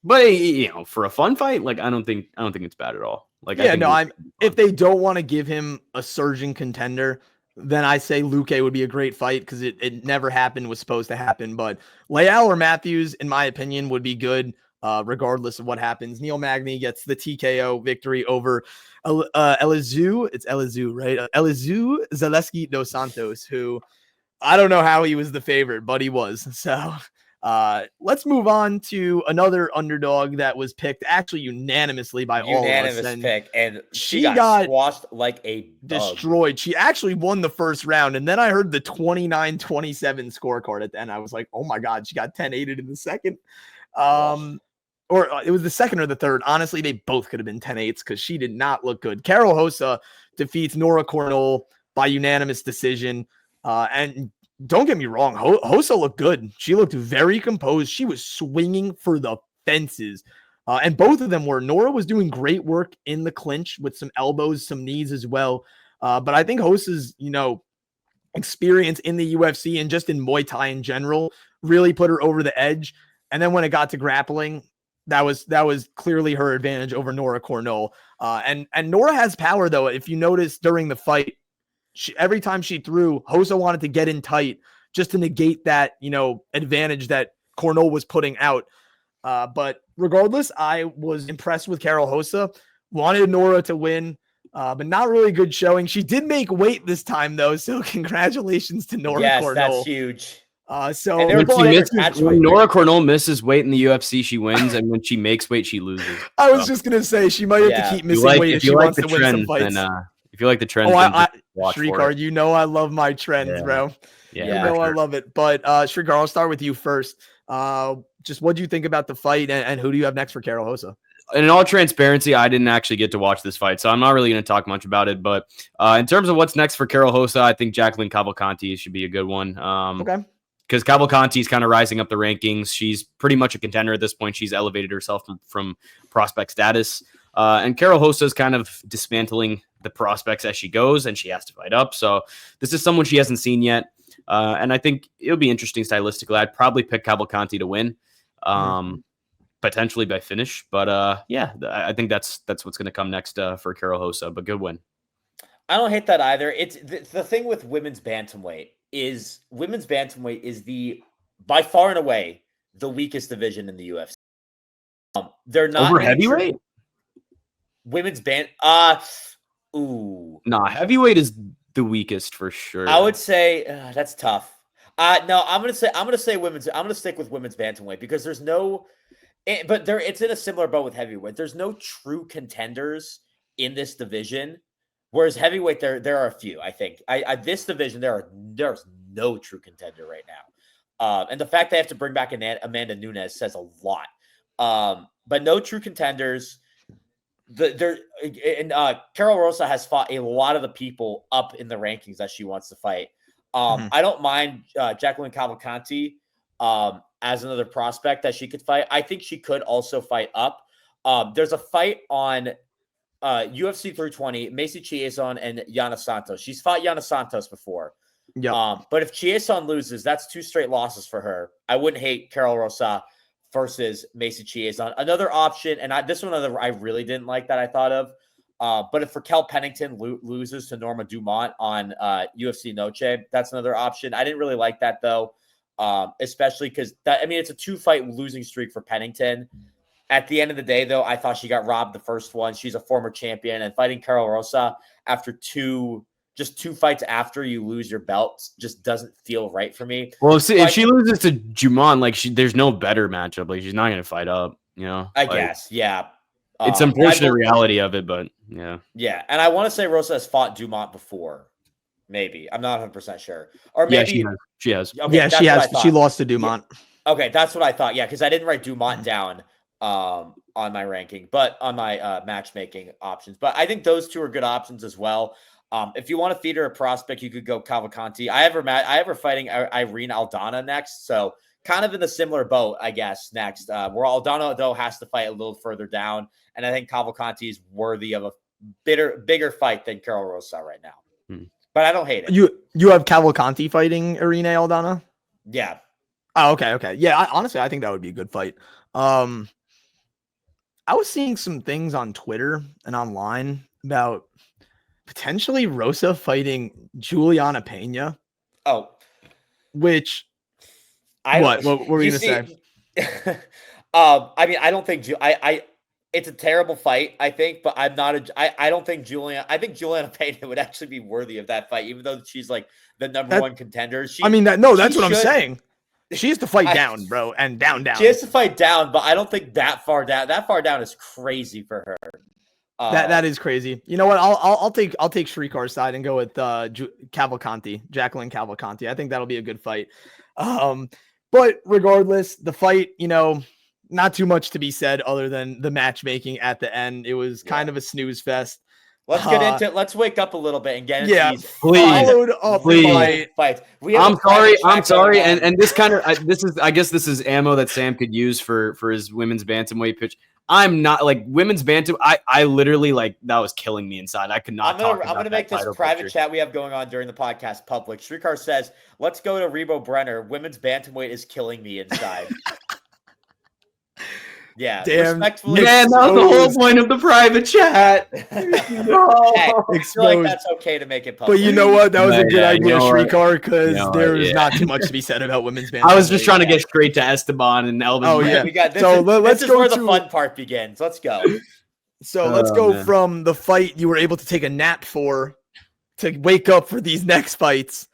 But for a fun fight, like I don't think it's bad at all. Like if they don't want to give him a surging contender, then I say Luque would be a great fight because it never happened, was supposed to happen. But Leal or Matthews, in my opinion, would be good regardless of what happens. Neil Magny gets the TKO victory over Elizu. It's Elizu, right? Elizu Zaleski dos Santos, who I don't know how he was the favorite, but he was. So let's move on to another underdog that was picked actually unanimously by all of us. Unanimous pick, and she got squashed like a destroyed. She actually won the first round, and then I heard the 29-27 scorecard at the end. I was like, oh my god, she got 10-8'd in the second. Or it was the second or the third. Honestly, they both could have been 10-8s because she did not look good. Carol Hossa defeats Nora Cornell by unanimous decision. And don't get me wrong, Hossa looked good. She looked very composed. She was swinging for the fences. And both of them were. Nora was doing great work in the clinch with some elbows, some knees as well. But I think Hossa's, experience in the UFC and just in Muay Thai in general really put her over the edge. And then when it got to grappling, that was clearly her advantage over Nora Cornell. And Nora has power, though. If you notice during the fight, every time she threw, Hossa wanted to get in tight just to negate that, advantage that Cornell was putting out. But regardless, I was impressed with Carol Hossa. Wanted Nora to win, but not really good showing. She did make weight this time, though, so congratulations to Nora Cornell. Yes, that's huge. So when Nora Cornell misses weight in the UFC, she wins, and when she makes weight, she loses. I was just gonna say she might have to keep missing weight if she wants to win some fights. If you like the trends, Srikar, I love my trends, bro. Yeah, I love it. But Srikar, I'll start with you first. Just what do you think about the fight, and who do you have next for Carol Hossa? In all transparency, I didn't actually get to watch this fight, so I'm not really going to talk much about it. But in terms of what's next for Carol Hossa, I think Jacqueline Cavalcanti should be a good one. Okay. Because Cavalcanti's kind of rising up the rankings. She's pretty much a contender at this point. She's elevated herself from prospect status. And Carol Hossa is kind of dismantling the prospects as she goes, and she has to fight up. So this is someone she hasn't seen yet. And I think it'll be interesting stylistically. I'd probably pick Cavalcanti to win, potentially by finish. But I think that's what's going to come next for Carol Hossa. But good win. I don't hate that either. It's the thing with women's bantamweight is the by far and away the weakest division in the UFC. They're not over heavyweight. Women's band. Ooh. Nah, heavyweight is the weakest for sure. I would say that's tough. No, I'm gonna say women's. I'm gonna stick with women's bantamweight because there's no, but there it's in a similar boat with heavyweight. There's no true contenders in this division, whereas heavyweight there are a few. I think this division there's no true contender right now, and the fact they have to bring back Amanda Nunes says a lot. But no true contenders. Carol Rosa has fought a lot of the people up in the rankings that she wants to fight. I don't mind Jacqueline Cavalcanti as another prospect that she could fight. I think she could also fight up. There's a fight on UFC 320, Macy Chiasson and Yana Santos. She's fought Yana Santos before. Yeah. But if Chiasson loses, that's 2 straight losses for her. I wouldn't hate Carol Rosa versus Macy Chiasson. Another option, and this one I really didn't like that I thought of. But if Raquel Pennington loses to Norma Dumont on UFC Noche, that's another option. I didn't really like that though, especially because it's a 2-fight losing streak for Pennington. At the end of the day, though, I thought she got robbed the first one. She's a former champion, and fighting Carol Rosa after 2 fights after you lose your belt just doesn't feel right for me. Well, see, if she loses to Dumont, like there's no better matchup. Like she's not gonna fight up. You know, I guess, yeah. It's unfortunate reality of it, but yeah. Yeah, and I want to say Rosa has fought Dumont before. Maybe. I'm not 100% sure. Or maybe she has. Okay, yeah, she has. She lost to Dumont. Yeah. Okay, that's what I thought. Yeah, because I didn't write Dumont down on my ranking, but on my matchmaking options. But I think those 2 are good options as well. If you want to feed her a prospect, you could go Cavalcanti. I have her fighting Irene Aldana next, so kind of in the similar boat, I guess, next. Where Aldana, though, has to fight a little further down, and I think Cavalcanti is worthy of a bigger fight than Carol Rosa right now. But I don't hate it. You have Cavalcanti fighting Irene Aldana? Yeah. Oh, okay. Yeah, honestly, I think that would be a good fight. I was seeing some things on Twitter and online about potentially Rosa fighting Juliana Pena. Oh, which what were you gonna say? I don't think it's a terrible fight, I think, but I don't think I think Juliana Pena would actually be worthy of that fight, even though she's like the number 1 contender. That's what I'm saying. She has to fight down, bro, and down. She has to fight down, but I don't think that far down. That far down is crazy for her. That is crazy. You know what? I'll take Srikar's side and go with Cavalcanti, Jacqueline Cavalcanti. I think that'll be a good fight. But regardless, the fight, not too much to be said other than the matchmaking at the end. It was kind of a snooze fest. Let's get into it. Let's wake up a little bit and get into these followed up fights. I'm sorry. And this kind of I guess this is ammo that Sam could use for his women's bantamweight pitch. I'm not like women's bantam. I literally that was killing me inside. I could not. I'm gonna make this private chat we have going on during the podcast public. Srikar says, "Let's go to Rebo Brenner. Women's bantamweight is killing me inside." Yeah, damn. Respectfully, man, that was the whole point of the private chat. I feel like that's okay to make it public. But you know what? That was a good idea, Srikar, because there's not too much to be said about women's bantamweight. I was just trying to get straight to Esteban and Elves. Oh yeah, we got this. So let's go where the fun part begins. Let's go. So let's go from the fight you were able to take a nap for to wake up for these next fights.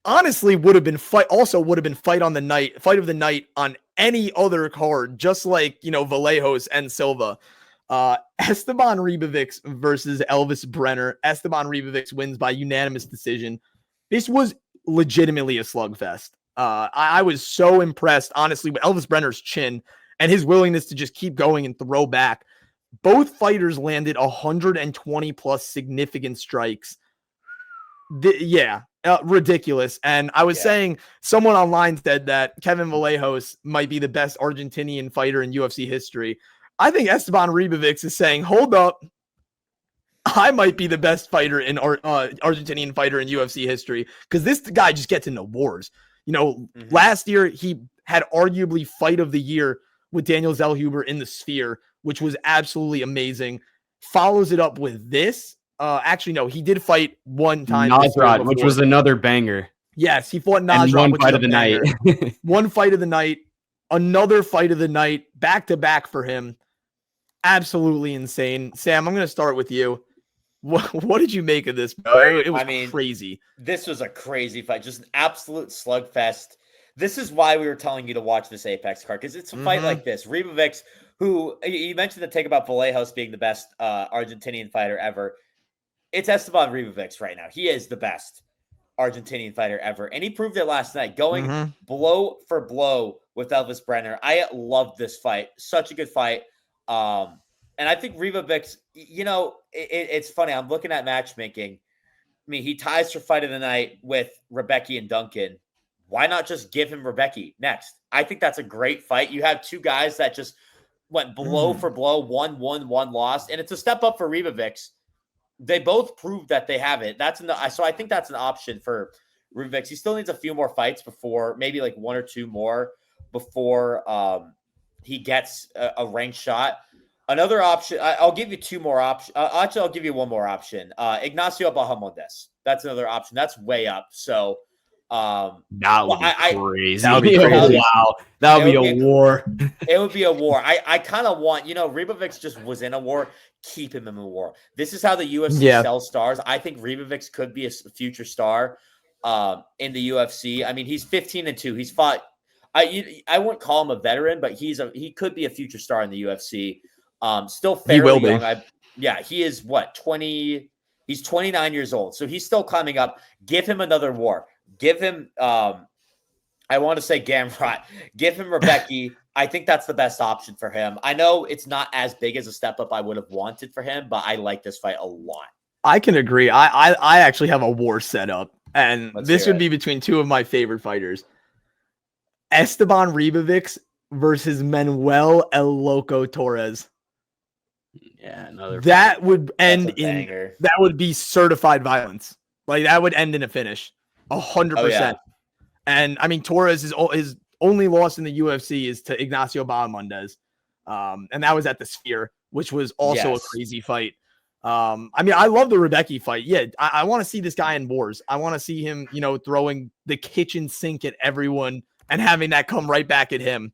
Honestly, would have been fight of the night on any other card, just like Vallejos and Silva. Esteban Ribovics versus Elves Brenner. Esteban Ribovics wins by unanimous decision. This was legitimately a slugfest. I was so impressed, honestly, with Elves Brenner's chin and his willingness to just keep going and throw back. Both fighters landed 120 plus significant strikes. Ridiculous. And I was saying, someone online said that Kevin Vallejos might be the best Argentinian fighter in UFC history. I think Esteban Ribovics is saying, hold up, I might be the best fighter in Argentinian fighter in UFC history, because this guy just gets into wars. Last year he had arguably fight of the year with Daniel Zellhuber in the Sphere, which was absolutely amazing. Follows it up with this. Actually, no, he did fight one time, Nasrat, which was another banger. Yes, he fought And Najrat, one which fight is of the banger. night. One fight of the night, another fight of the night, back to back for him. Absolutely insane. Sam, I'm going to start with you. What did you make of this, bro? It was crazy. This was a crazy fight, just an absolute slugfest. This is why we were telling you to watch this Apex card, because it's a fight like this. Ribovics, who you mentioned the take about Vallejos being the best Argentinian fighter ever. It's Esteban Ribovics right now. He is the best Argentinian fighter ever. And he proved it last night, going blow for blow with Elves Brenner. I loved this fight. Such a good fight. And I think Ribovics, it's funny. I'm looking at matchmaking. I mean, he ties for fight of the night with Rębecki and Duncan. Why not just give him Rębecki next? I think that's a great fight. You have two guys that just went blow for blow, one lost. And it's a step up for Ribovics. They both proved that they have it. So I think that's an option for Ribovics. He still needs a few more fights before, maybe like one or two more before he gets a ranked shot. Another option, I'll give you two more options. Actually, I'll give you one more option. Ignacio Bahamondes. That's another option. That's way up. So that would be crazy. That would be crazy. Wow. That would be a war. It would be a war. I kind of want, Ribovics just was in a war. Keep him in a war. This is how the UFC sells stars. I think Ribovics could be a future star in the UFC. I mean, he's 15-2. He's fought. I wouldn't call him a veteran, but he could be a future star in the UFC. Still fairly young. He is 20. He's 29 years old, so he's still climbing up. Give him another war. Give him. I want to say Gamrot. Give him Rębecki. I think that's the best option for him. I know it's not as big as a step up I would have wanted for him, but I like this fight a lot. I can agree. I actually have a war set up, and this would be between two of my favorite fighters. Esteban Ribovics versus Manuel El Loco Torres. Yeah, another that would end in that would be certified violence. Like that would end in a finish, 100%. And I mean, Torres is his only loss in the UFC is to Ignacio Bahamondes, and that was at the Sphere, which was also a crazy fight. I mean, I love the Rębecki fight. Yeah, I want to see this guy in wars. I want to see him, throwing the kitchen sink at everyone and having that come right back at him.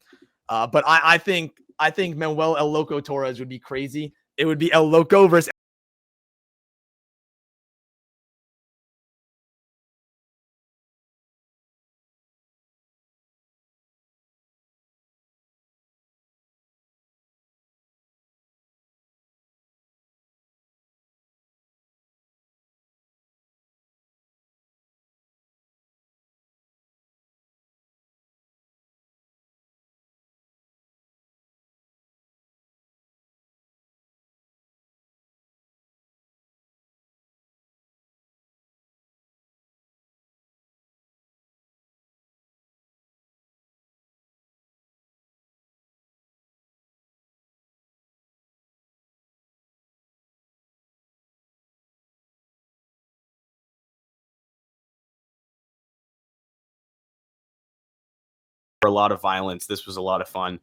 But I think Manuel El Loco Torres would be crazy. It would be El Loco versus a lot of violence. This was a lot of fun.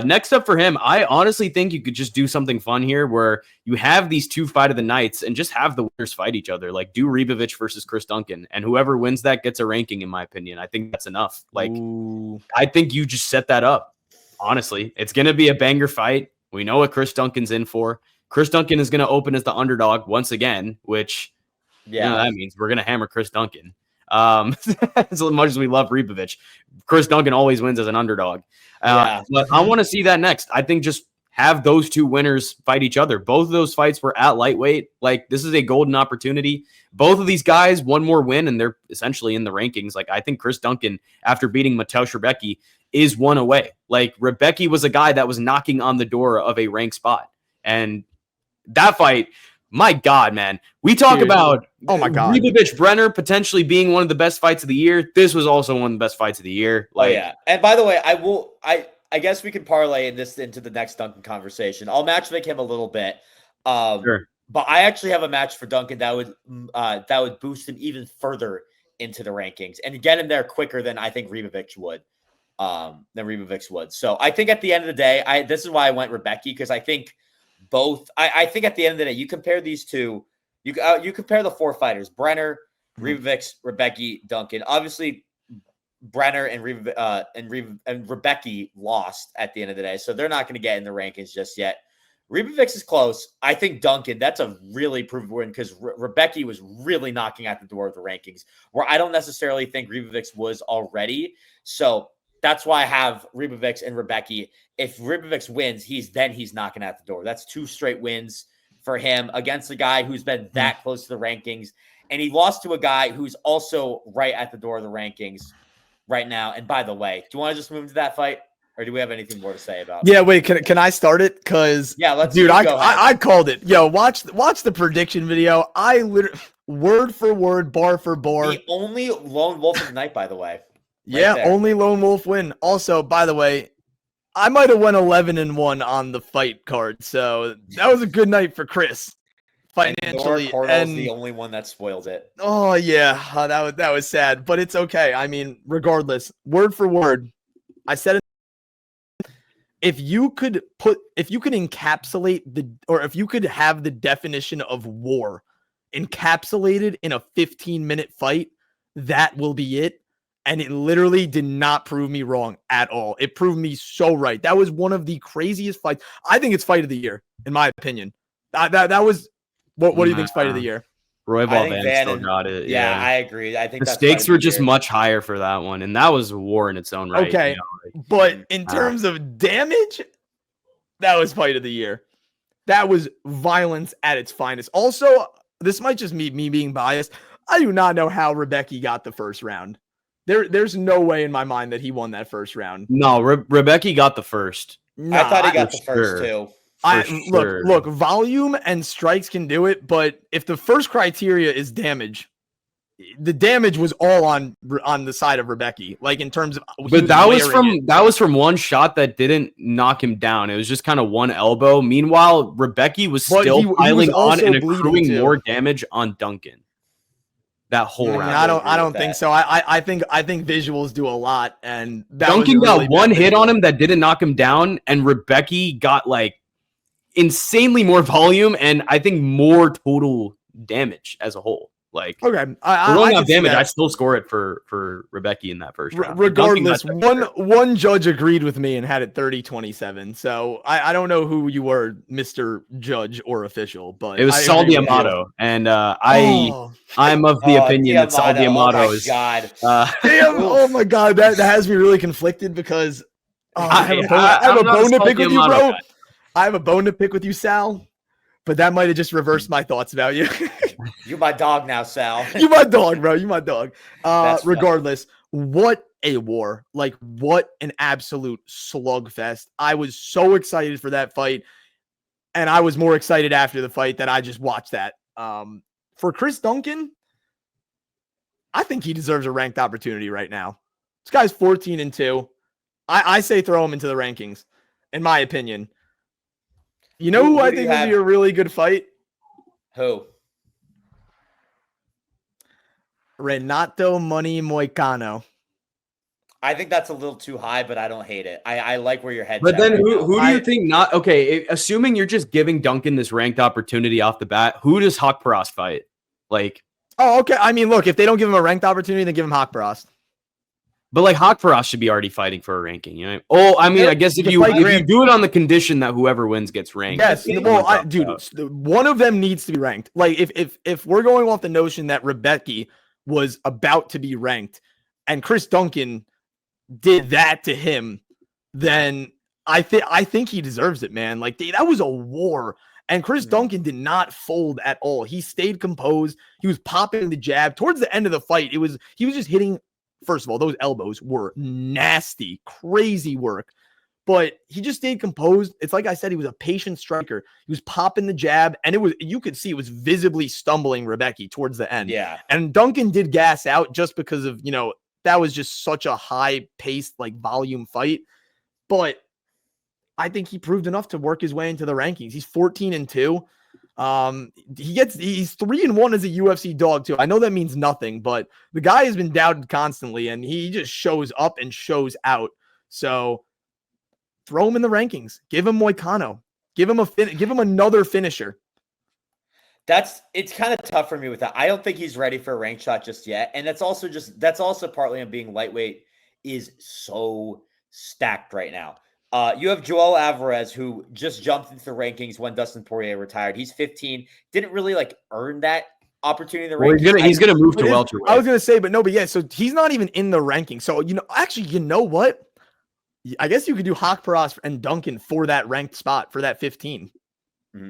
Next up for him, I honestly think you could just do something fun here where you have these two fight of the nights and just have the winners fight each other. Like do Ribovics versus Chris Duncan, and whoever wins that gets a ranking, in my opinion. I think that's enough. Like, I think you just set that up. Honestly, it's going to be a banger fight. We know what Chris Duncan's in for. Chris Duncan is going to open as the underdog once again, which that means we're going to hammer Chris Duncan. As much as we love Ribovics, Chris Duncan always wins as an underdog. But I want to see that next. I think just have those two winners fight each other. Both of those fights were at lightweight. Like, this is a golden opportunity. Both of these guys, one more win, and they're essentially in the rankings. Like, I think Chris Duncan, after beating Mateusz Rębecki, is one away. Like, Rębecki was a guy that was knocking on the door of a ranked spot. And that fight, my God, man. We talk about Ribovics Brenner potentially being one of the best fights of the year. This was also one of the best fights of the year. Like, And by the way, I guess we can parlay this into the next Duncan conversation. I'll matchmake him a little bit. Sure. But I actually have a match for Duncan that would boost him even further into the rankings and get him there quicker than I think Ribovics would. So I think at the end of the day, this is why I went Rębecki, because I think both. I think at the end of the day, you compare these two. You compare the four fighters: Brenner, Ribovics, Rębecki, Duncan. Obviously, Brenner and Rębecki lost at the end of the day, so they're not going to get in the rankings just yet. Ribovics is close. I think Duncan, that's a really proven win because Rębecki was really knocking at the door of the rankings, where I don't necessarily think Ribovics was already. So that's why I have Ribovics and Rębecki. If Ribovics wins, he's knocking at the door. That's 2 straight wins for him against a guy who's been that close to the rankings. And he lost to a guy who's also right at the door of the rankings right now. And by the way, do you want to just move into that fight? Or do we have anything more to say about it? Yeah, wait, can I start it? Because dude, I called it. Yo, watch the prediction video. I literally word for word, bar for bar. The only lone wolf of the night, by the way. Only lone wolf win. Also, by the way, I might have went 11-1 on the fight card, so that was a good night for Chris financially. And the only one that spoiled it. Oh yeah, that was sad, but it's okay. I mean, regardless, word for word, I said it. If you could encapsulate if you could have the definition of war encapsulated in a 15-minute fight, that will be it. And it literally did not prove me wrong at all. It proved me so right. That was one of the craziest fights. I think it's fight of the year, in my opinion. That was what do you think's fight of the year? Royval Van still got it. Yeah, I agree. I think the stakes were just much higher for that one, and that was a war in its own right. Okay, but in terms of damage, that was fight of the year. That was violence at its finest. Also, this might just be me being biased. I do not know how Rębecki got the first round. There's no way in my mind that he won that first round. No, Rębecki got the first. I thought he got the first too. Look, volume and strikes can do it, but if the first criteria is damage, the damage was all on the side of Rębecki, like in terms of. But that was from one shot that didn't knock him down. It was just kind of one elbow. Meanwhile, Rębecki was still piling on and accruing more damage on Duncan. That whole round. I don't think so. I think visuals do a lot, and Duncan got one hit on him that didn't knock him down, and Rębecki got like insanely more volume and I think more total damage as a whole. Like, okay, I still score it for Rębecki in that first round. Regardless, one judge agreed with me and had it 30-27. So I don't know who you were, Mr. Judge or official, but it was Saul D'Amato, and I'm of the opinion that Saul D'Amato is. God. Damn! Oh my God, that has me really conflicted because I have a bone to pick with you, bro. I have a bone to pick with you, Sal. But that might have just reversed my thoughts about you. You're my dog now, Sal. You my dog, bro. You my dog. Regardless, what a war. Like, what an absolute slugfest. I was so excited for that fight. And I was more excited after the fight that I just watched that. For Chris Duncan, I think he deserves a ranked opportunity right now. This guy's 14-2. I say throw him into the rankings, in my opinion. You know who I think would be a really good fight? Who? Renato Money Moicano. I think that's a little too high, but I don't hate it. I like where your head's But at then right who do you think not? Okay, assuming you're just giving Duncan this ranked opportunity off the bat, who does Haqparast fight? Like, oh, okay. I mean, look, if they don't give him a ranked opportunity, then give him Haqparast. But like Haqparast should be already fighting for a ranking, you know? Oh, I mean, I guess if you do it on the condition that whoever wins gets ranked. Yes, well, dude, one of them needs to be ranked. Like if we're going off the notion that Rębecki was about to be ranked and Chris Duncan did that to him, then I think he deserves it, man. Like that was a war. And Chris Duncan did not fold at all. He stayed composed. He was popping the jab. Towards the end of the fight, he was just hitting. First of all, those elbows were nasty, crazy work. But he just stayed composed. It's like I said, he was a patient striker. He was popping the jab, and you could see it was visibly stumbling Rębecki towards the end. Yeah. And Duncan did gas out just because of, that was just such a high-paced, like, volume fight. But I think he proved enough to work his way into the rankings. He's 14-2. He's 3-1 as a UFC dog too. I know that means nothing, but the guy has been doubted constantly and he just shows up and shows out. So throw him in the rankings, give him Moicano, give him another finisher. It's kind of tough for me with that. I don't think he's ready for a rank shot just yet. And that's also partly on being lightweight is so stacked right now. You have Joel Alvarez, who just jumped into the rankings when Dustin Poirier retired. He's 15, didn't really like earn that opportunity in the rankings. He's gonna move to welterweight. I was gonna say, but yeah, so he's not even in the ranking. So actually, you know what? I guess you could do Hawk Paras and Duncan for that ranked spot for that 15. Mm-hmm.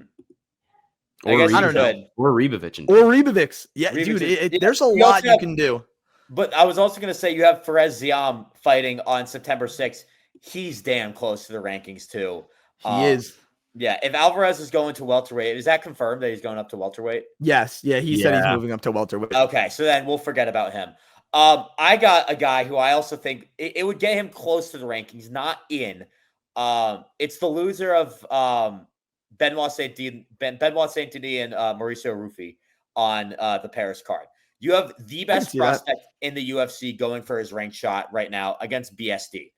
I don't know. Or Ribovics. Or Ribovics. Yeah, Ribovics. Dude, there's a lot you can do. But I was also going to say you have Fares Ziam fighting on September 6th. He's damn close to the rankings too. He is. Yeah, if Alvarez is going to welterweight, is that confirmed that he's going up to welterweight? Yes. Yeah, he said he's moving up to welterweight. Okay, so then we'll forget about him. I got a guy who I also think it would get him close to the rankings, not in. It's the loser of Benoit Saint-Denis and Mauricio Rufy on the Paris card. You have the best prospect in the UFC going for his ranked shot right now against BSD.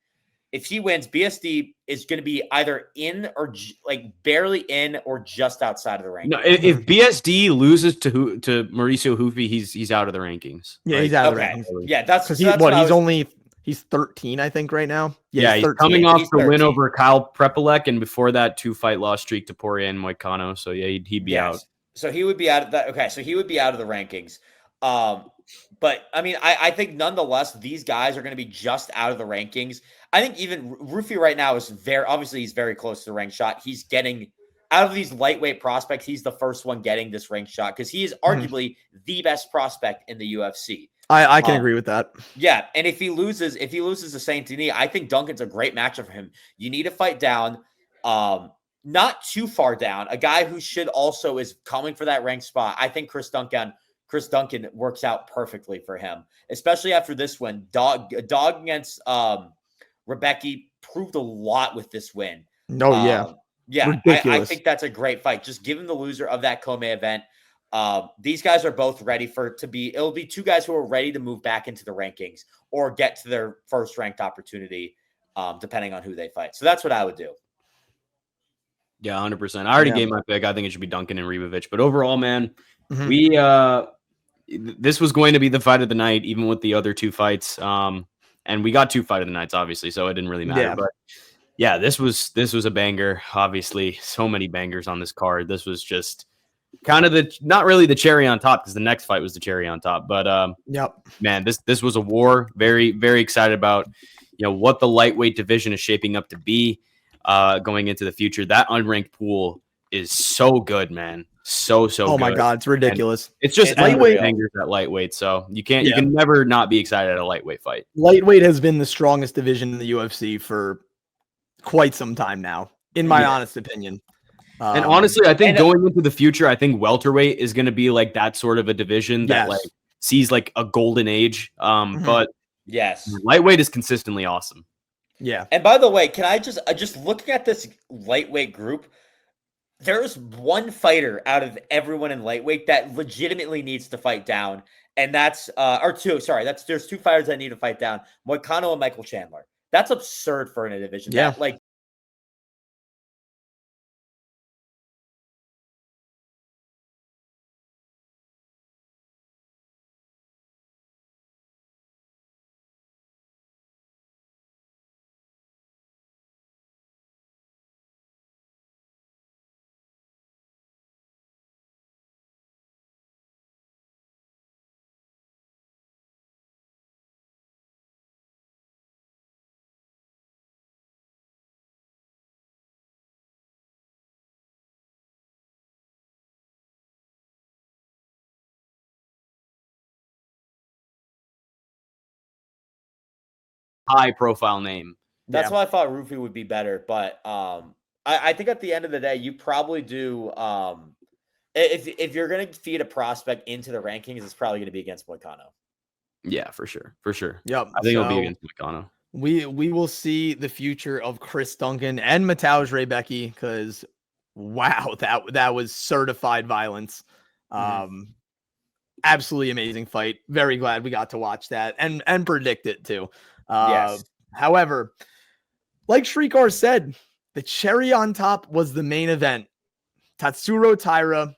If he wins, BSD is going to be either in or like barely in or just outside of the rankings. No, if BSD loses to Mauricio Rufy, he's out of the rankings. Yeah, right? He's out of the rankings. Yeah, that's because he's 13, I think, right now. Yeah, he's coming off the win over Kyle Prepolek, and before that, 2-fight loss streak to Poirier and Moicano. So yeah, he'd be out. So he would be out of that. Okay, so he would be out of the rankings. But I mean, I think nonetheless, these guys are going to be just out of the rankings. I think even Rufy right now is he's very close to the ranked shot. He's getting out of these lightweight prospects. He's the first one getting this ranked shot because he is arguably the best prospect in the UFC. I can agree with that. Yeah, and if he loses to Saint Denis, I think Duncan's a great matchup for him. You need to fight down, not too far down. A guy who should also is coming for that ranked spot. I think Chris Duncan works out perfectly for him, especially after this win. Dog against Rębecki proved a lot with this win. Yeah. I think that's a great fight. Just give him the loser of that co-main event. These guys are both ready it'll be two guys who are ready to move back into the rankings or get to their first ranked opportunity, depending on who they fight. So that's what I would do. Yeah, 100%. I already gave my pick. I think it should be Duncan and Ribovics. But overall, man, this was going to be the fight of the night, even with the other two fights. And we got 2 fight of the nights, obviously, so it didn't really matter. Yeah. But yeah, this was a banger. Obviously, so many bangers on this card. This was just kind of not really the cherry on top, because the next fight was the cherry on top. But man, this was a war. Very, very excited about what the lightweight division is shaping up to be going into the future. That unranked pool is so good, man. So good. Oh my God, it's ridiculous. And it's just lightweight bangers at lightweight, so you can never not be excited at a lightweight fight. Lightweight has been the strongest division in the UFC for quite some time now, in my honest opinion. And honestly, I think going into the future, I think welterweight is going to be like that sort of a division that like sees like a golden age. But yes, lightweight is consistently awesome. Yeah. And by the way, can I just looking at this lightweight group, there's one fighter out of everyone in lightweight that legitimately needs to fight down, and that's there's 2 fighters that need to fight down: Moicano and Michael Chandler. That's absurd for in a division. Yeah. That, like, High profile name. That's why I thought Rufy would be better, but I think at the end of the day, you probably do. If you're going to feed a prospect into the rankings, it's probably going to be against Moicano. Yeah, for sure. Yep. I think it'll be against Moicano. We will see the future of Chris Duncan and Mateusz Rębecki, because wow, that was certified violence. Absolutely amazing fight. Very glad we got to watch that and predict it too. Yes. However, like Srikar said, the cherry on top was the main event. Tatsuro Taira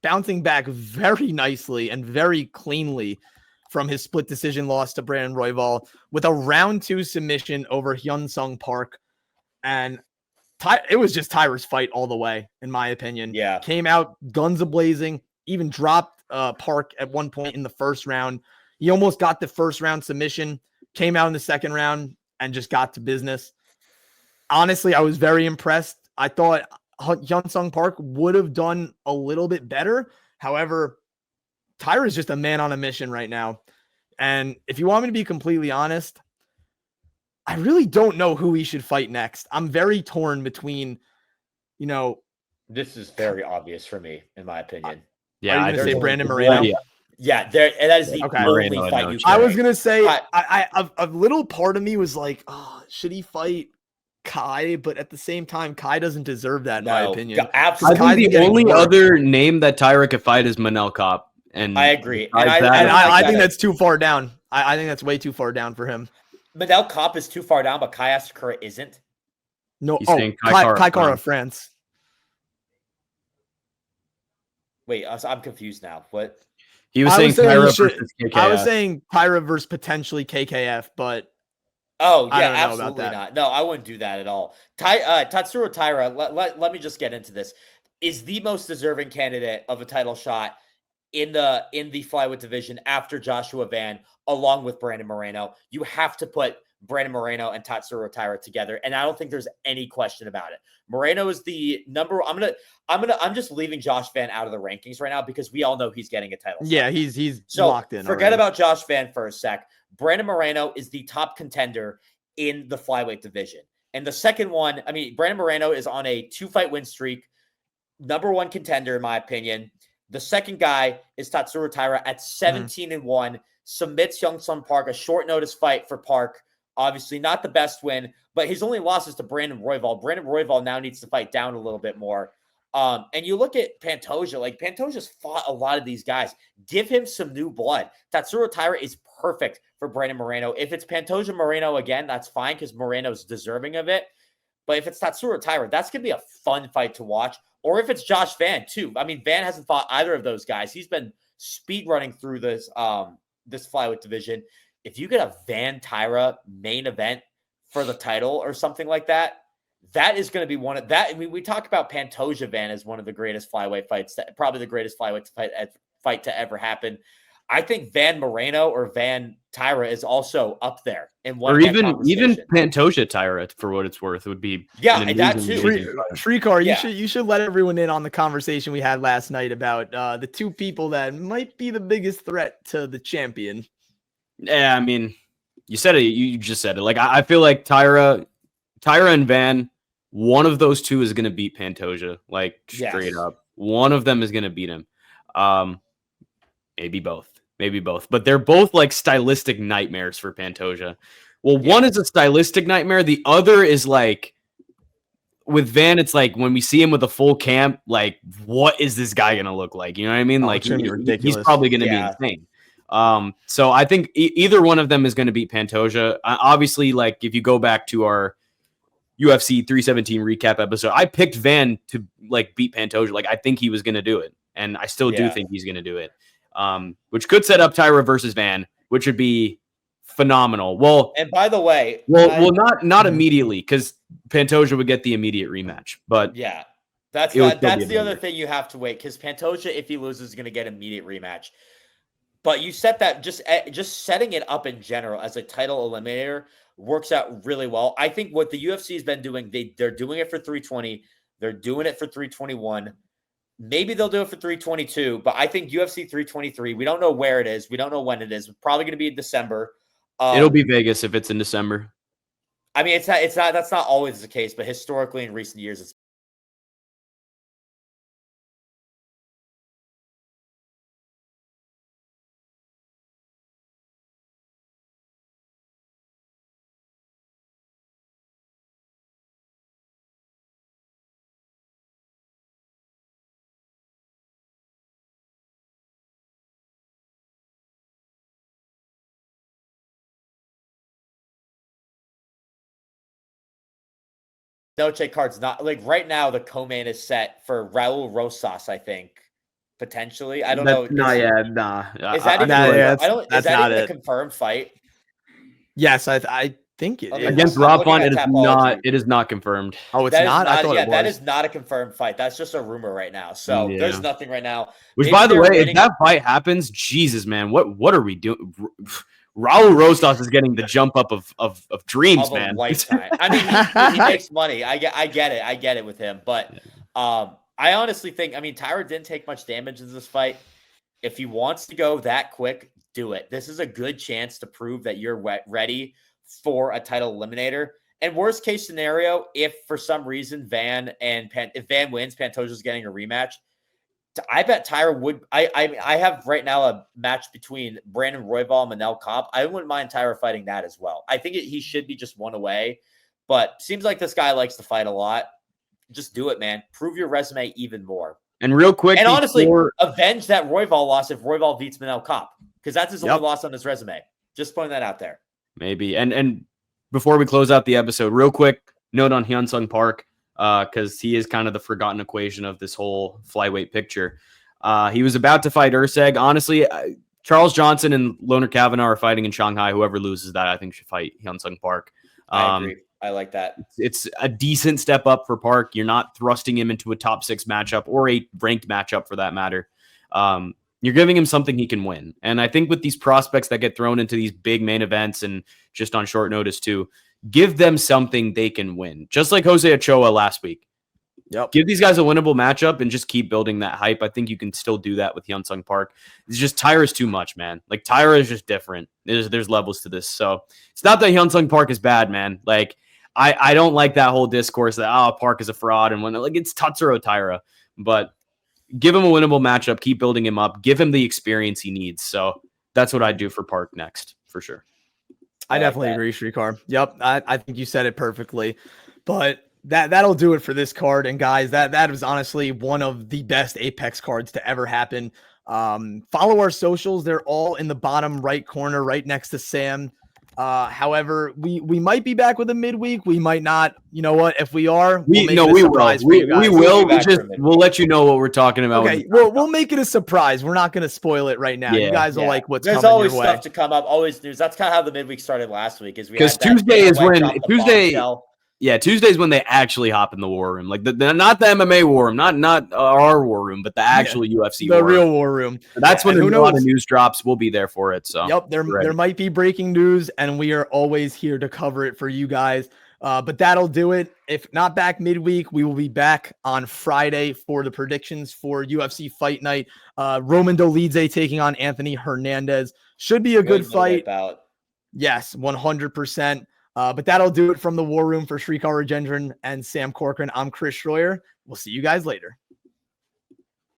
bouncing back very nicely and very cleanly from his split decision loss to Brandon Royval with a round 2 submission over Hyun-Sung Park. And it was just Taira's fight all the way, in my opinion. Yeah. Came out guns a-blazing, even dropped Park at one point in the first round. He almost got the first round submission, came out in the second round, and just got to business. Honestly, I was very impressed. I thought Hyun-Sung Park would have done a little bit better. However, Taira is just a man on a mission right now. And if you want me to be completely honest, I really don't know who he should fight next. I'm very torn between, This is very obvious for me, in my opinion. Yeah, are you going to say Brandon Moreno? Yeah, that is the only Moreno, fight no you chance. can I was make. going to say, a little part of me was like, oh, should he fight Kai? But at the same time, Kai doesn't deserve that, in my opinion. Absolutely. I think the only other name that Taira could fight is Manel Kopp. And I agree. And I think that's too far down. I think that's way too far down for him. Manel Kopp is too far down, but Kai Asakura isn't. No, Kai Kara France. Wait, I'm confused now. What? He was saying Taira versus KKF. I was saying Taira versus potentially KKF, but absolutely not. No, I wouldn't do that at all. Tatsuro Taira, let me just get into this, is the most deserving candidate of a title shot in the flyweight division after Joshua Van, along with Brandon Moreno. You have to put Brandon Moreno and Tatsuro Taira together, and I don't think there's any question about it. Moreno is the number. I'm just leaving Josh Van out of the rankings right now because we all know he's getting a title. Yeah, he's locked in. Forget about Josh Van for a sec. Brandon Moreno is the top contender in the flyweight division, and the second one. I mean, Brandon Moreno is on a 2-fight win streak, number 1 contender in my opinion. The second guy is Tatsuro Taira at 17-1, submits Hyun-Sung Park, a short notice fight for Park. Obviously not the best win, but his only loss is to Brandon Royval. Brandon Royval now needs to fight down a little bit more. And you look at Pantoja, like Pantoja's fought a lot of these guys. Give him some new blood. Tatsuro Taira is perfect for Brandon Moreno. If it's Pantoja Moreno again, that's fine because Moreno's deserving of it. But if it's Tatsuro Taira, that's going to be a fun fight to watch. Or if it's Josh Van, too. I mean, Van hasn't fought either of those guys. He's been speed running through this flyweight division. If you get a Van Taira main event for the title or something like that, that is going to be one of that. I mean, we talk about Pantoja Van as one of the greatest flyweight fights, probably the greatest flyweight fight to ever happen. I think Van Moreno or Van Taira is also up there in one. Or even Pantoja Taira, for what it's worth, would be that too. Srikar, you should let everyone in on the conversation we had last night about the two people that might be the biggest threat to the champion. Yeah, I mean, you said it. You just said it. Like I feel like Taira and Van, one of those two is going to beat Pantoja. Like straight up, one of them is going to beat him. Maybe both, but they're both like stylistic nightmares for Pantoja. Well, one is a stylistic nightmare. The other is like with Van, it's like when we see him with a full camp, like what is this guy going to look like? You know what I mean? Like he's probably going to be insane. So I think either one of them is going to beat Pantoja. Obviously, like if you go back to our UFC 317 recap episode, I picked Van to like beat Pantoja. Like I think he was going to do it, and I still do think he's going to do it. Which could set up Taira versus Van, which would be phenomenal. Well, and by the way, not immediately because Pantoja would get the immediate rematch. But yeah, that's the other thing you have to wait because Pantoja, if he loses, is going to get immediate rematch. But you set that just setting it up in general as a title eliminator works out really well. I think what the UFC has been doing, they're doing it for 320, they're doing it for 321. Maybe they'll do it for 322, but I think UFC 323, we don't know where it is. We don't know when it is. It's probably going to be in December. It'll be Vegas if it's in December. I mean, that's not always the case, but historically in recent years, it's Noche card's not like right now. The co-main is set for Raul Rosas, I think. potentially. I don't know. Nah. Is that even? Is that even a confirmed fight? Yes, I think it is. Against Robfon, it is not. It is not confirmed. Oh, it's not. I thought it was. That is not a confirmed fight. That's just a rumor right now. So there's nothing right now. Which, by the way, if that fight happens, Jesus, man, what are we doing? Raul Rosas is getting the jump up of dreams, man. Lifetime. I mean, he makes money. I get it with him. But I honestly think, I mean, Taira didn't take much damage in this fight. If he wants to go that quick, do it. This is a good chance to prove that you're ready for a title eliminator. And worst case scenario, if for some reason Van wins, Pantoja's getting a rematch. I bet Taira would. I have right now a match between Brandon Royval and Manel Kape. I wouldn't mind Taira fighting that as well. I think he should be just one away, but seems like this guy likes to fight a lot. Just do it, man. Prove your resume even more. And real quick, and honestly, avenge that Royval loss if Royval beats Manel Kape, because that's his only loss on his resume. Just putting that out there. Maybe. And before we close out the episode, real quick note on Hyun-Sung Park. Because he is kind of the forgotten equation of this whole flyweight picture. He was about to fight Urseg. Honestly, Charles Johnson and Loner Kavanaugh are fighting in Shanghai. Whoever loses that, I think, should fight Hyun-Sung Park. I agree. I like that. It's a decent step up for Park. You're not thrusting him into a top 6 matchup or a ranked matchup for that matter. You're giving him something he can win. And I think with these prospects that get thrown into these big main events and just on short notice too, give them something they can win. Just like Jose Ochoa last week. Yep. Give these guys a winnable matchup and just keep building that hype. I think you can still do that with Hyun-Sung Park. It's just Taira's too much, man. Like Taira is just different. There's levels to this. So it's not that Hyun-Sung Park is bad, man. Like I don't like that whole discourse that Park is a fraud and when like it's Tatsuro Taira. But give him a winnable matchup, keep building him up, give him the experience he needs. So that's what I'd do for Park next, for sure. I definitely agree, Srikar. Yep, I think you said it perfectly. But that'll do it for this card. And guys, that was honestly one of the best Apex cards to ever happen. Follow our socials. They're all in the bottom right corner, right next to Sam. However, we might be back with a midweek. We might not. You know what? If we are, we will. We'll let you know what we're talking about. Okay, we'll make it a surprise. We're not going to spoil it right now. You guys will like what's coming your way. There's always stuff to come up. Always news. That's kind of how the midweek started last week. Is because Tuesday is when Tuesday's when they actually hop in the war room, like not the MMA war room, not our war room, but the actual UFC, the real war room. That's when a lot of news drops. We'll be there for it. So there might be breaking news, and we are always here to cover it for you guys. But that'll do it. If not back midweek, we will be back on Friday for the predictions for UFC Fight Night. Roman Dolidze taking on Anthony Hernandez should be a good fight. Yes, 100%. But that'll do it from the War Room for Srikar, Rajendran, and Sam Corcoran. I'm Chris Shroyer. We'll see you guys later.